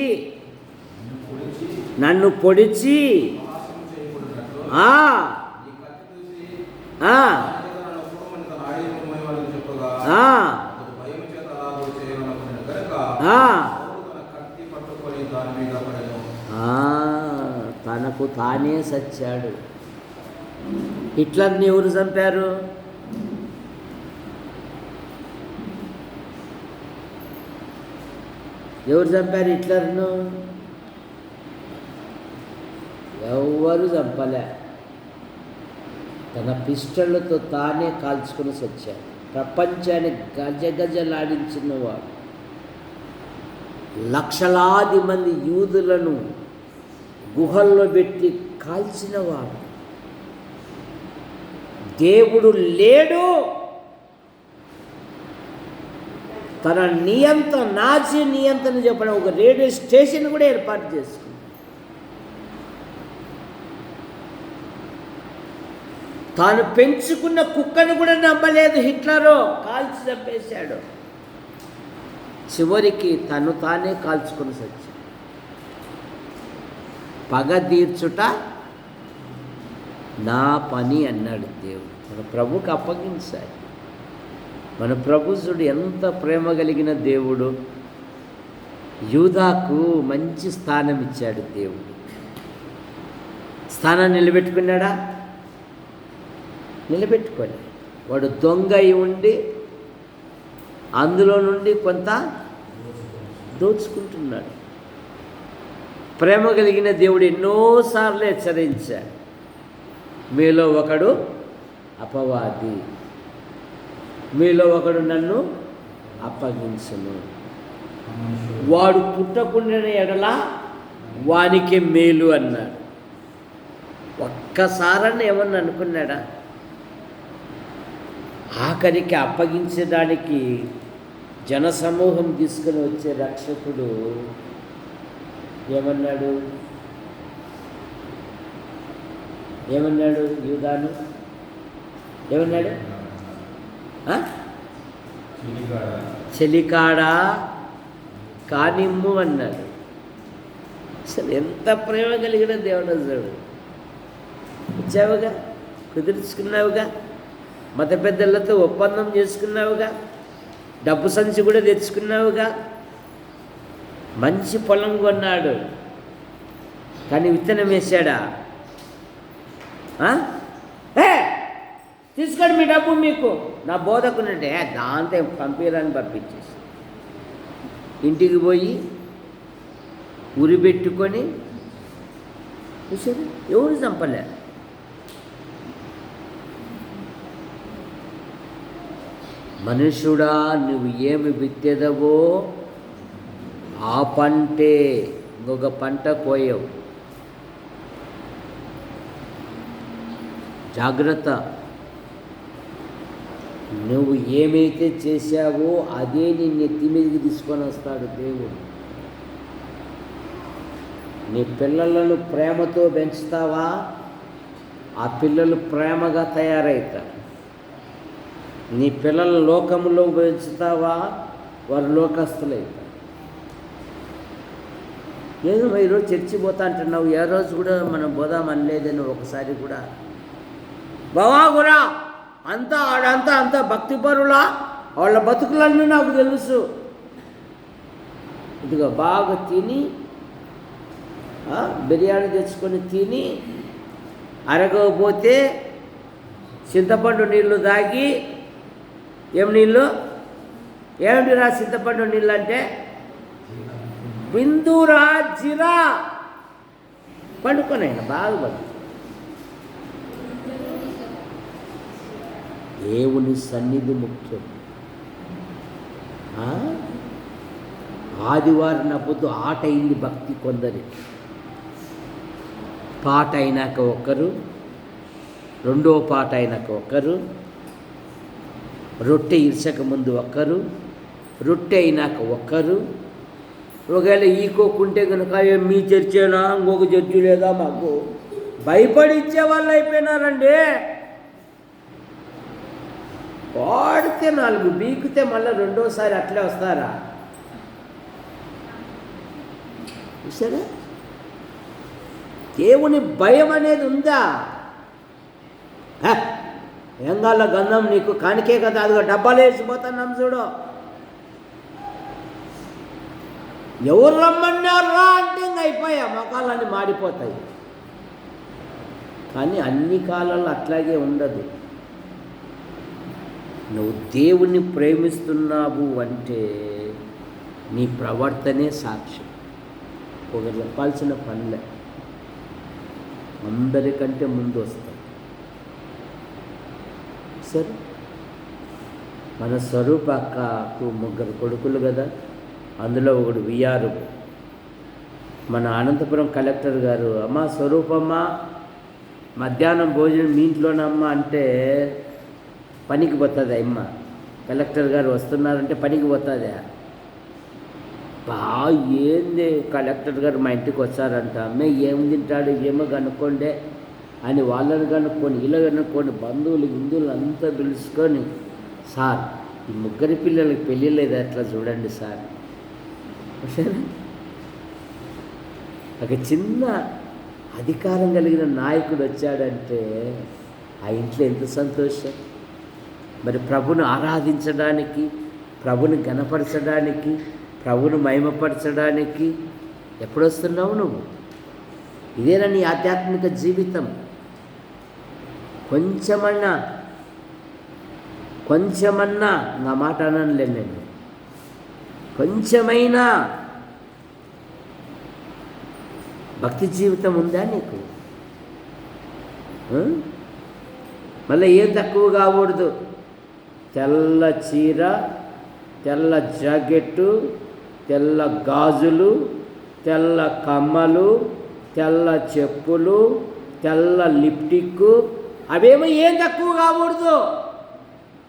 నన్ను పొడిచి మహాసనం చేయకూడనట్లు ఆ ఈ కత్తి తీసి ఆ ఆయన చూడమని తన ఆయుధం మోయవాళ్ళకి చెప్పగా ఆ అతడు భయము చేత అలాగూ చేయాలనుకున్నాడు కనుక ఆ పౌలు తన కత్తి పట్టుకొని దాని మీద పడెను. తనకు తానే సచ్చాడు. హిట్లర్ని ఎవరు చంపారు? ఎవరు చంపారు హిట్లర్ను? ఎవరు చంపలే. తన పిస్టళ్లతో తానే కాల్చుకుని సచ్చాడు. ప్రపంచాన్ని గజగజలాడించినవాడు, లక్షలాది మంది యూదులను గుహల్లో పెట్టి కాల్చినవాడు. దేవుడు లేడు. తన నియంత్రణ, నాజీ నియంత్రణ చెప్పడం ఒక రేడియో స్టేషన్ కూడా ఏర్పాటు చేసుకుంది. తాను పెంచుకున్న కుక్కను కూడా నమ్మలేదు హిట్లరు, కాల్చి చంపేశాడు. చివరికి తను తానే కాల్చుకుని సచ్చాడు. పగ తీర్చుట నా పని అన్నాడు దేవుడు. మన ప్రభుకి అప్పగించాలి. మన ప్రభు చూడు ఎంత ప్రేమ కలిగిన దేవుడు. యూదాకు మంచి స్థానం ఇచ్చాడు దేవుడు. స్థానాన్ని నిలబెట్టుకున్నాడా? నిలబెట్టుకోలే. వాడు దొంగ అయి ఉండి అందులో నుండి కొంత దోచుకుంటున్నాడు. ప్రేమ కలిగిన దేవుడు ఎన్నోసార్లు హెచ్చరించాడు, మీలో ఒకడు అపవాది, మీలో ఒకడు నన్ను అప్పగించును, వాడు పుట్టకుండా ఎడల వానికి మేలు అన్నాడు. ఒక్కసారన్నా ఏమన్నా అనుకున్నాడా? ఆఖరికి అప్పగించడానికి జనసమూహం తీసుకుని వచ్చే రక్షకుడు ఏమన్నాడు? యూదాను ఏమన్నాడు? చెలికాడా కానిమ్ము అన్నాడు. అసలు ఎంత ప్రేమ కలిగిన దేవుడు చూడు. వచ్చావుగా, కుదుర్చుకున్నావుగా, మత పెద్దలతో ఒప్పందం చేసుకున్నావుగా, డబ్బు సంచి కూడా తెచ్చుకున్నావుగా, మంచి పొలం కొన్నాడు, కానీ విత్తనం వేశాడా? తీసుకోండి మీ డబ్బు, మీకు నా బోధకునంటే దాంతో పంపిరని పంపించేసి ఇంటికి పోయి ఉరి పెట్టుకొని చూసారు. ఎవరు చంపలే. మనుషుడా, నువ్వు ఏమి విత్తెదవో ఆ పంటే ఇంకొక పంట కోయవు. జాగ్రత్త. నువ్వు ఏమైతే చేశావో అదే నీ నెత్తి మీదకి తీసుకొని వస్తాడు దేవుడు. నీ పిల్లలను ప్రేమతో పెంచుతావా, ఆ పిల్లలు ప్రేమగా తయారవుతారు. నీ పిల్లల లోకంలో పెంచుతావా, వారు లోకస్తులవుతారు. ఏదో ఈరోజు చర్చి పోతా అంటున్నావు, ఏ రోజు కూడా మనం పోదాం అనలేదని ఒకసారి కూడా. బావాగురా అంతా భక్తిపరులా, వాళ్ళ బతుకులన్నీ నాకు తెలుసు. ఇదిగో బాగా తిని బిర్యానీ తెచ్చుకొని తిని అరగకపోతే చింతపండు నీళ్ళు తాగి, ఏం నీళ్ళు, ఏమిటిరా చింతపండు నీళ్ళు అంటే బిందురా జీరా పండుకొనైనా బాగా బతుకు. దేవుని సన్నిధి ముఖ్యం. ఆదివారం పొద్దు ఆట అయింది భక్తి కొందరికి. పాట అయినాక ఒకరు, రెండో పాట అయినాక ఒకరు, రొట్టె ఇర్చక ముందు ఒకరు, రొట్టె అయినాక ఒకరు, ఒకవేళ ఈకోకుంటే కనుక మీ చర్చేనా ఇంకొక చర్చి లేదా మాకు భయపడి ఇచ్చే వాళ్ళు అయిపోయినారండి. వాడితే 4 బీకితే మళ్ళీ రెండోసారి అట్లే వస్తారా? చూసారా? దేవుని భయం అనేది ఉందా? ఏం కాళ్ళ గంధం నీకు కానికే కదా, అదిగో డబ్బాలు వేసిపోతున్నాం చూడు. ఎవరు రమ్మన్నారా అంటే ఇంక అయిపోయా, మొఖాలన్నీ మాడిపోతాయి. కానీ అన్ని కాలాల్లో అట్లాగే ఉండదు. నువ్వు దేవుణ్ణి ప్రేమిస్తున్నావు అంటే నీ ప్రవర్తనే సాక్ష్యం. ఒకరు చెప్పాల్సిన పనిలే, అందరికంటే ముందు వస్తాం. సరే, మన స్వరూప అక్కకు 3 కొడుకులు కదా, అందులో ఒకడు విఆర్. మన అనంతపురం కలెక్టర్ గారు, అమ్మ స్వరూపమ్మ మధ్యాహ్నం భోజనం మీ ఇంట్లోనమ్మా అంటే పనికి పోతుంది అమ్మ. కలెక్టర్ గారు వస్తున్నారంటే పనికి పోతుందా? ఏంది కలెక్టర్ గారు మా ఇంటికి వచ్చారంట, అమ్మే ఏం తింటాడు ఏమో కనుక్కోండే అని వాళ్ళని కనుక్కొని ఇలా కనుక్కొని బంధువులు అంతా పిలుచుకొని, సార్ ఈ 3 పిల్లలకి పెళ్ళి లేదు అట్లా చూడండి సార్. ఒక చిన్న అధికారం కలిగిన నాయకుడు వచ్చాడంటే ఆ ఇంట్లో ఎంత సంతోషం. మరి ప్రభుని ఆరాధించడానికి, ప్రభుని ఘనపరచడానికి, ప్రభుని మహిమపరచడానికి ఎప్పుడొస్తున్నావు నువ్వు? ఇదేనా నీ ఆధ్యాత్మిక జీవితం? కొంచెమన్నా నా మాట అనలేను నేను, కొంచెమైనా భక్తి జీవితం ఉందా నీకు? మళ్ళీ ఏం తక్కువ కాకూడదు. తెల్ల చీర, తెల్ల జాకెట్టు, తెల్ల గాజులు, తెల్ల కమ్మలు, తెల్ల చెప్పులు, తెల్ల లిప్టిక్, అవేమో ఏం తక్కువ కాకూడదు.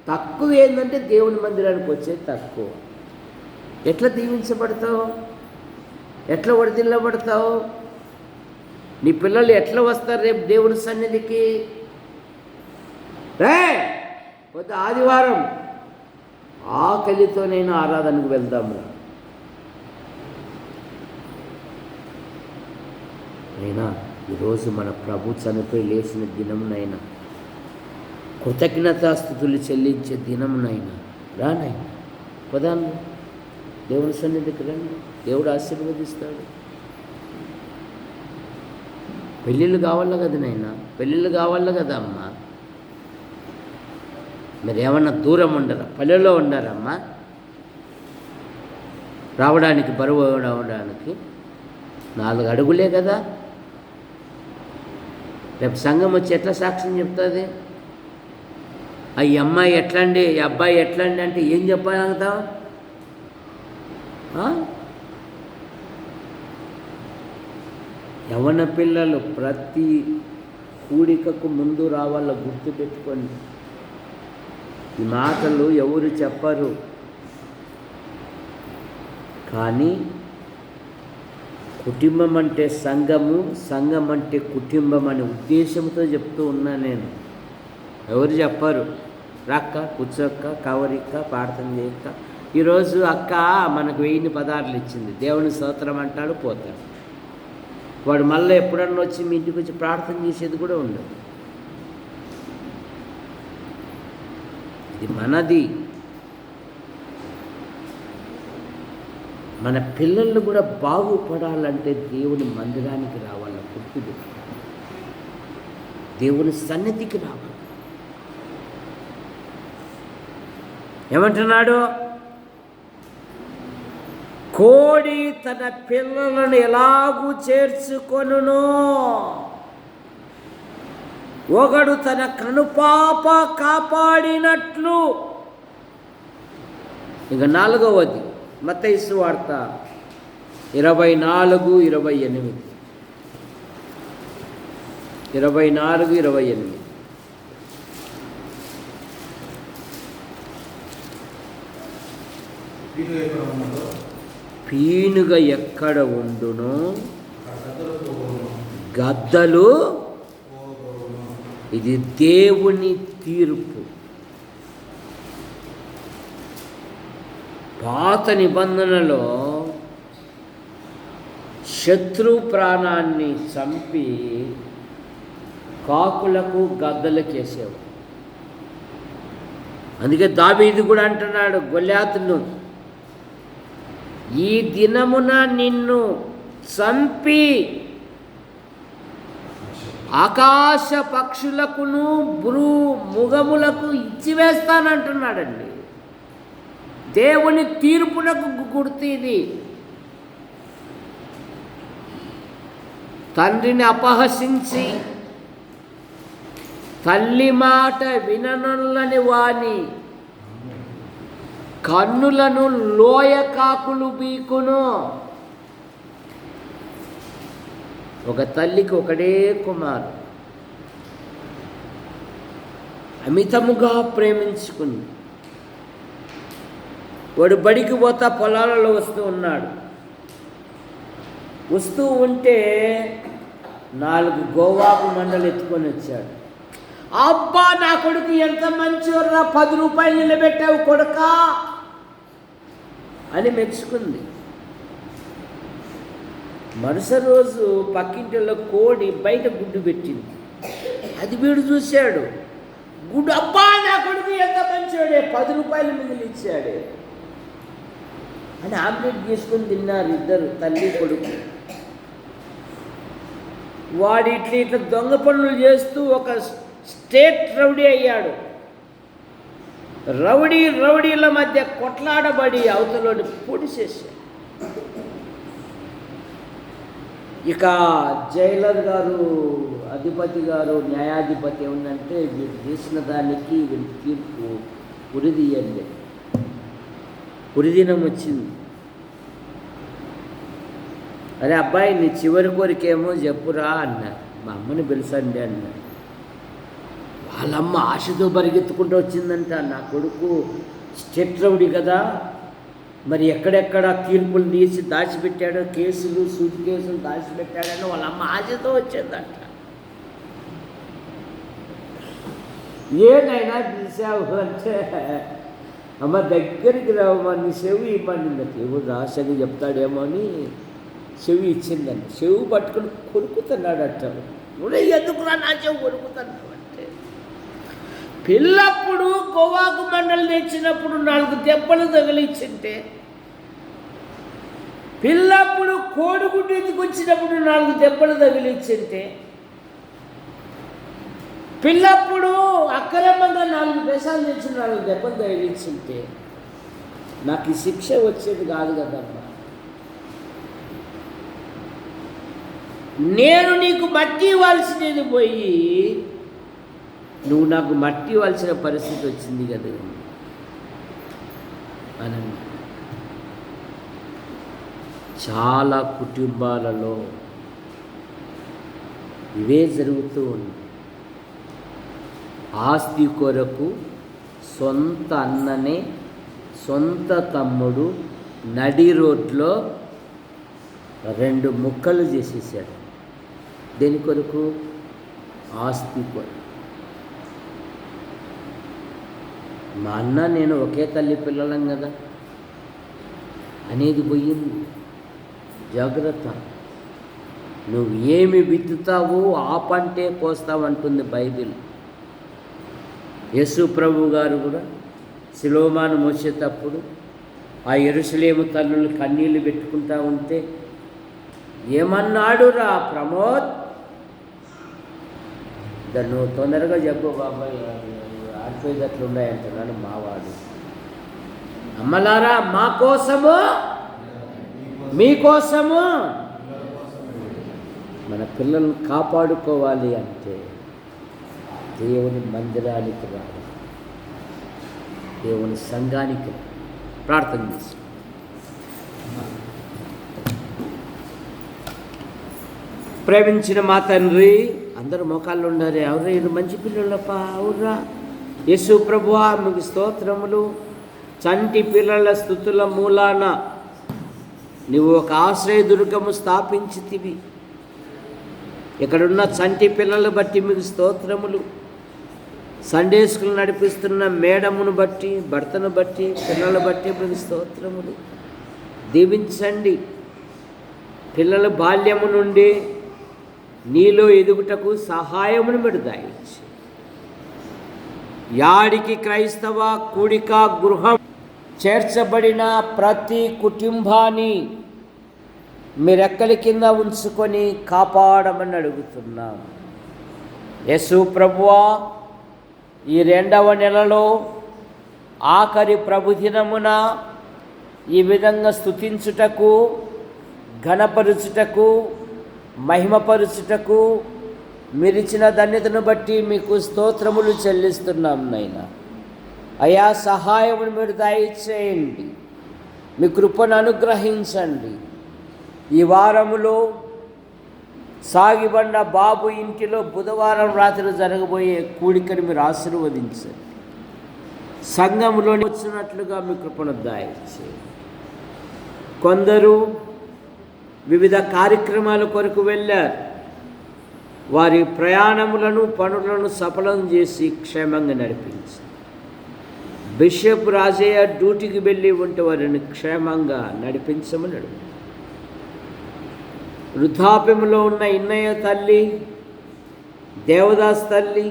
తక్కువ ఏంటంటే దేవుని మందిరానికి వచ్చేది తక్కువ. ఎట్లా దీవించబడతావు? ఎట్లా వడిదిల్లబడతావు? నీ పిల్లలు ఎట్లా వస్తారు రేపు దేవుని సన్నిధికి? పొద్దు ఆదివారం ఆకలితోనైనా ఆరాధనకు వెళ్దాము. అయినా ఈరోజు మన ప్రభు చనిపోయి లేచిన దినంనైనా, కృతజ్ఞతాస్థుతులు చెల్లించే దినంనైనా రానైనా పదాన్ని దేవుని సన్నిధికి రండి, దేవుడు ఆశీర్వదిస్తాడు. పెళ్ళిళ్ళు కావాల కదా నైనా, పెళ్ళిళ్ళు కావాల కదా అమ్మ. మీరు ఏమన్నా దూరం ఉండరా? పల్లెలో ఉండారమ్మా. రావడానికి బరువు రావడానికి 4 అడుగులే కదా. రేపు సంఘం వచ్చి ఎట్లా సాక్ష్యం చెప్తుంది? ఈ అమ్మాయి ఎట్లండి, ఈ అబ్బాయి ఎట్లండి అంటే ఏం చెప్పగలుగుతాం? యవ్వన పిల్లలు ప్రతి కూడికకు ముందు రావాల, గుర్తుపెట్టుకోండి. ఈ మాటలు ఎవరు చెప్పరు, కానీ కుటుంబం అంటే సంఘము, సంఘం అంటే కుటుంబం అనే ఉద్దేశంతో చెప్తూ ఉన్నా నేను. ఎవరు చెప్పరు. రాక్క, కూర్చోక్క, కవరిక్క, ప్రార్థన చేయక్క. ఈరోజు అక్క మనకు 1000 పదార్లు ఇచ్చింది, దేవుని స్తోత్రం అంటాడు, పోతాడు. వాడు మళ్ళీ ఎప్పుడన్నా వచ్చి మీ ఇంటికి వచ్చి ప్రార్థన చేసేది కూడా ఉండదు. ఇది మనది. మన పిల్లలు కూడా బాగుపడాలంటే దేవుని మందిరానికి రావాలి, పుట్టుడు దేవుని సన్నిధికి రావాలి. ఏమంటున్నాడు? కోడి తన పిల్లలను ఎలాగూ చేర్చుకొనునో, ఒకడు తన కనుపాప కాపాడినట్లు. ఇక 4వది మత్తయి సువార్త 24:28. 24:28. పీనుగ ఎక్కడ ఉండునో గద్దలు గద్దలు పోగొడును. ఇది దేవుని తీర్పు. పాత నిబంధనలో శత్రు ప్రాణాన్ని చంపి కాకులకు గద్దలకు వేసేవాడు. అందుకే దావీదు కూడా అంటున్నాడు గొల్యాతును, ఈ దినమున నిన్ను చంపి ఆకాశ పక్షులకును మృగములకు ఇచ్చివేస్తానంటున్నాడండి. దేవుని తీర్పునకు గుర్తు ఇది. తండ్రిని అపహసించి తల్లి మాట విననొల్లని వాని కన్నులను లోయ కాకులు బీకును. ఒక తల్లికి ఒకడే కుమారు, అమితముగా ప్రేమించుకుంది. వాడు బడికి పోతా పొలాలలో వస్తూ ఉన్నాడు. వస్తూ ఉంటే 4 గోవాకు మండలు ఎత్తుకొని వచ్చాడు. అబ్బా నా కొడుకు ఎంత మంచివర్రా, 10 రూపాయలు నిలబెట్టావు కొడుకా అని మెచ్చుకుంది. మరుసటి రోజు పక్కింటిలో కోడి బయట గుడ్డు పెట్టింది. అది వీడు చూశాడు. గుడ్డు, అబ్బా నా కొడుకు ఎంత మంచివాడే, 10 రూపాయలు మిగిలిచ్చాడే అని ఆమ్లెట్ తీసుకుని తిన్నారు ఇద్దరు, తల్లి కొడుకు. వాడు ఇట్లా దొంగ పనులు చేస్తూ ఒక స్టేట్ రౌడీ అయ్యాడు. రౌడీల మధ్య కొట్లాడబడి అవతలని పొడిచేశాడు. ఇక జైలర్ గారు, అధిపతి గారు, న్యాయాధిపతి ఏముందంటే వీడు చేసిన దానికి వీడి తీర్పు ఉరిదీయండి. ఉరిదినం వచ్చింది. అరే అబ్బాయి నీ చివరి కోరికేమో చెప్పురా అన్నారు. మా అమ్మని పిలుసండి అన్నారు. వాళ్ళమ్మ ఆశతో పరిగెత్తుకుంటూ వచ్చిందంట. నా కొడుకు స్టేట్ రౌడీ కదా, మరి ఎక్కడెక్కడ తీర్పులు తీసి దాచిపెట్టాడో, కేసులు సూట్ కేసులు దాచిపెట్టాడని వాళ్ళమ్మ ఆశతో వచ్చిందంట. ఏనైనా పిలిచావు అంటే, అమ్మ దగ్గరికి రావమ్మా, నీ చెవి ఇవ్వమండి. ఎవరు రాసని చెప్తాడేమో అని చెవి ఇచ్చిందండి. చెవి పట్టుకుని కొరుకుతున్నాడు అంటారు. నువ్వే ఎందుకురా నా చెవి కొరుకుతున్నావు అంటే, పిల్లప్పుడు గోవాకు మండలి తెచ్చినప్పుడు 4 దెబ్బలు తగిలిచ్చింటే, పిల్లప్పుడు కోడిగుడ్డు ఎందుకు వచ్చినప్పుడు 4 దెబ్బలు తగిలిచ్చింటే, పిల్లప్పుడు అక్రమంగా 4 దేశాలు తెచ్చి 4 దెబ్బలు తగిలిచ్చింటే నాకు ఈ శిక్ష వచ్చేది కాదు కదమ్మా. నేను నీకు మట్టి ఇవ్వాల్సినది పోయి నువ్వు నాకు మట్టి ఇవ్వాల్సిన పరిస్థితి వచ్చింది కదా అని. చాలా కుటుంబాలలో ఇవే జరుగుతూ ఉంది. ఆస్తి కొరకు సొంత అన్ననే సొంత తమ్ముడు నడి రోడ్లో 2 ముక్కలు చేసేసాడు. దేని కొరకు? ఆస్తి కొరకు. మా అన్న నేను ఒకే తల్లి పిల్లలం కదా అనేది పోయింది. జాగ్రత్త, నువ్వు ఏమి విత్తుతావో ఆ పంటే కోస్తావంటుంది బైబిల్. యేసు ప్రభు గారు కూడా సిలోమాను మోసేటప్పుడు ఆ యెరూషలేము తల్లులు కన్నీళ్ళు పెట్టుకుంటా ఉంటే ఏమన్నాడు రా ప్రమోద్, దాన్ని నువ్వు తొందరగా చెప్పు బాబాయ్, ఆడిపోయేటట్లు ఉన్నాయంటున్నాడు మావాడు. అమ్మలారా, మా కోసము మీకోసము మన పిల్లల్ని కాపాడుకోవాలి అంటే దేవుని మందిరానికి రావాలి, దేవుని సంఘానికి ప్రార్థన చేసి ప్రేమించిన మా తండ్రి, అందరూ మోకాళ్ళు ఉండాలి. ఎవరు ఇది మంచి పిల్లలప్ప, అవురా యేసు ప్రభువా మీకు స్తోత్రములు. చంటి పిల్లల స్తుతుల మూలాన నువ్వు ఒక ఆశ్రయదుర్గము స్థాపించితివి. ఇక్కడున్న చంటి పిల్లలు బట్టి మీకు స్తోత్రములు. సండే స్కూల్ నడిపిస్తున్న మేడమును బట్టి, భర్తను బట్టి, పిల్లలు బట్టి మీకు స్తోత్రములు. దీవించండి. పిల్లల బాల్యము నుండి నీలో ఎదుగుటకు సహాయమును మీరు దయచేయండి. యాడికి క్రైస్తవ కూడిక గృహం చేర్చబడిన ప్రతి కుటుంబాన్ని మీరెక్కలి కింద ఉంచుకొని కాపాడమని అడుగుతున్నాం. యేసు ప్రభువా, ఈ 2వ నెలలో ఆఖరి ప్రభుదినమున ఈ విధంగా స్తుతించుటకు, ఘనపరుచుటకు, మహిమపరుచుటకు మీరిచ్చిన ధన్యతను బట్టి మీకు స్తోత్రములు చెల్లిస్తున్నాం నాయనా. అయా, సహాయమును మీరు దయచేయండి. మీ కృపను అనుగ్రహించండి. ఈ వారములో సాగిబండ బాబు ఇంటిలో బుధవారం రాత్రి జరగబోయే కూడికను మీరు ఆశీర్వదించండి. సంఘంలోని వచ్చినట్లుగా మీ కృపను దయచేయండి. కొందరు వివిధ కార్యక్రమాల కొరకు వెళ్ళారు. వారి ప్రయాణములను, పనులను సఫలం చేసి క్షేమంగా నడిపించి, బిషప్ రాజయ్య డ్యూటీకి వెళ్ళి ఉంటే వారిని క్షేమంగా నడిపించమని అడుగు. వృద్ధాప్యంలో ఉన్న ఇన్నయ్య తల్లి, దేవదాస్ తల్లి,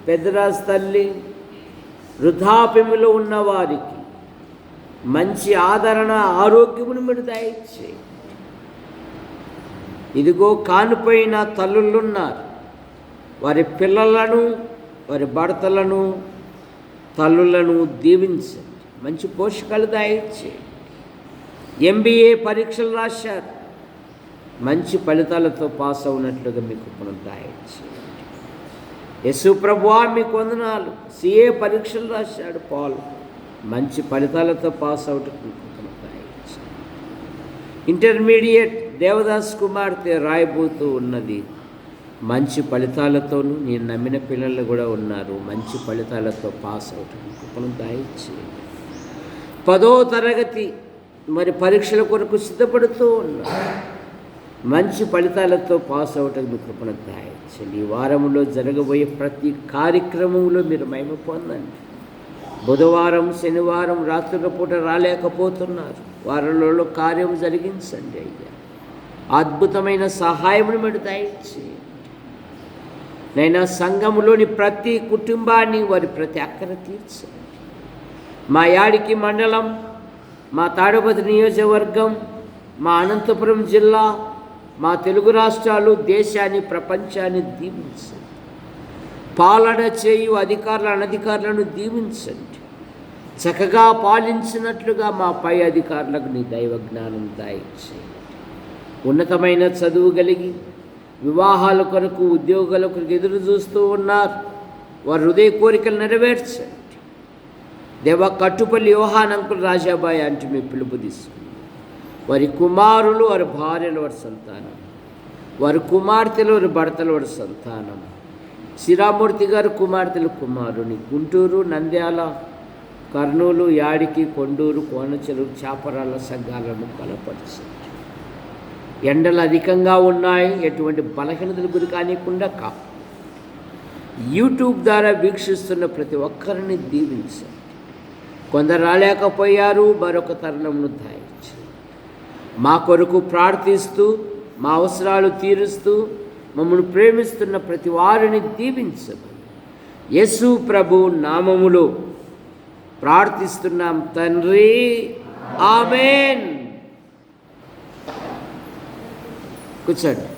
పెద్దరాజు తల్లి, వృద్ధాప్యములో ఉన్న వారికి మంచి ఆదరణ, ఆరోగ్యమును మీరు దయచేయండి. ఇదిగో కానిపోయిన తల్లులున్నారు. వారి పిల్లలను, వారి భర్తలను, తల్లులను దీవించండి. మంచి పోషకాలు దయచేయండి. MBA పరీక్షలు రాశారు. మంచి ఫలితాలతో పాస్ అవునట్లుగా మీకు దయచేయండి. యేసు ప్రభువా, మీకు వందనాలు. CA పరీక్షలు రాశాడు పాల్. మంచి ఫలితాలతో పాస్ అవుటకు మీకు దయచేయండి. ఇంటర్మీడియట్ దేవదాస్ కుమార్తె రాయబోతూ ఉన్నది. మంచి ఫలితాలతోనూ నేను నమ్మిన పిల్లలు కూడా ఉన్నారు. మంచి ఫలితాలతో పాస్ అవుతుంది కృపను దయచేయండి. 10వ తరగతి మరి పరీక్షల కొరకు సిద్ధపడుతూ ఉన్నారు. మంచి ఫలితాలతో పాస్ అవటం మీ కృపను దయచేయండి. ఈ వారంలో జరగబోయే ప్రతి కార్యక్రమంలో మీరు మహిమ పొందండి. బుధవారం, శనివారం రాత్రుల పూట రాలేకపోతున్నారు. వారంలో కార్యం జరిగించండి అయ్యా. అద్భుతమైన సహాయమును మీరు దయచేయండి. నైనా సంఘములోని ప్రతి కుటుంబాన్ని, వారి ప్రతి అక్కర తీర్చండి. మా యాడికి మండలం, మా తాడపత్రి నియోజకవర్గం, మా అనంతపురం జిల్లా, మా తెలుగు రాష్ట్రాలు, దేశాన్ని, ప్రపంచాన్ని దీవించండి. పాలన చేయు అధికారులు, అనధికారులను దీవించండి. చక్కగా పాలించినట్లుగా మా పై అధికారులకు నీ దైవ జ్ఞానం దయచేయండి. ఉన్నతమైన చదువు కలిగి వివాహాల కొరకు, ఉద్యోగాల కొరకు ఎదురు చూస్తూ ఉన్నారు. వారి హృదయ కోరికలు నెరవేర్చండి. దేవ, కట్టుపల్లి యోహాన్ అంకుల్ రాజాబాయి అంటే మీ పిలుపు తీసుకుని వారి కుమారులు, వారి భార్యలు, వారి సంతానం, వారి కుమార్తెలు, వారి భర్తలు, వారి సంతానం, శ్రీరామూర్తి గారు కుమార్తెలు, కుమారుని గుంటూరు, నంద్యాల, కర్నూలు, యాడికి, కొండూరు, కోనచెరువు, చాపరాల సంఘాలను బలపరచండి. ఎండలు అధికంగా ఉన్నాయి. ఎటువంటి బలహీనతలు గురి కానికుండా యూట్యూబ్ ద్వారా వీక్షిస్తున్న ప్రతి ఒక్కరిని దీవించండి. కొందరు రాలేకపోయారు. మరొక తరుణంను దయచేయండి. మా కొరకు ప్రార్థిస్తూ, మా అవసరాలు తీరుస్తూ, మమ్మల్ని ప్రేమిస్తున్న ప్రతి వారిని దీవించండి. యేసు ప్రభు నామములో ప్రార్థిస్తున్నాం తండ్రి. ఆమేన్. కూర్చోండి.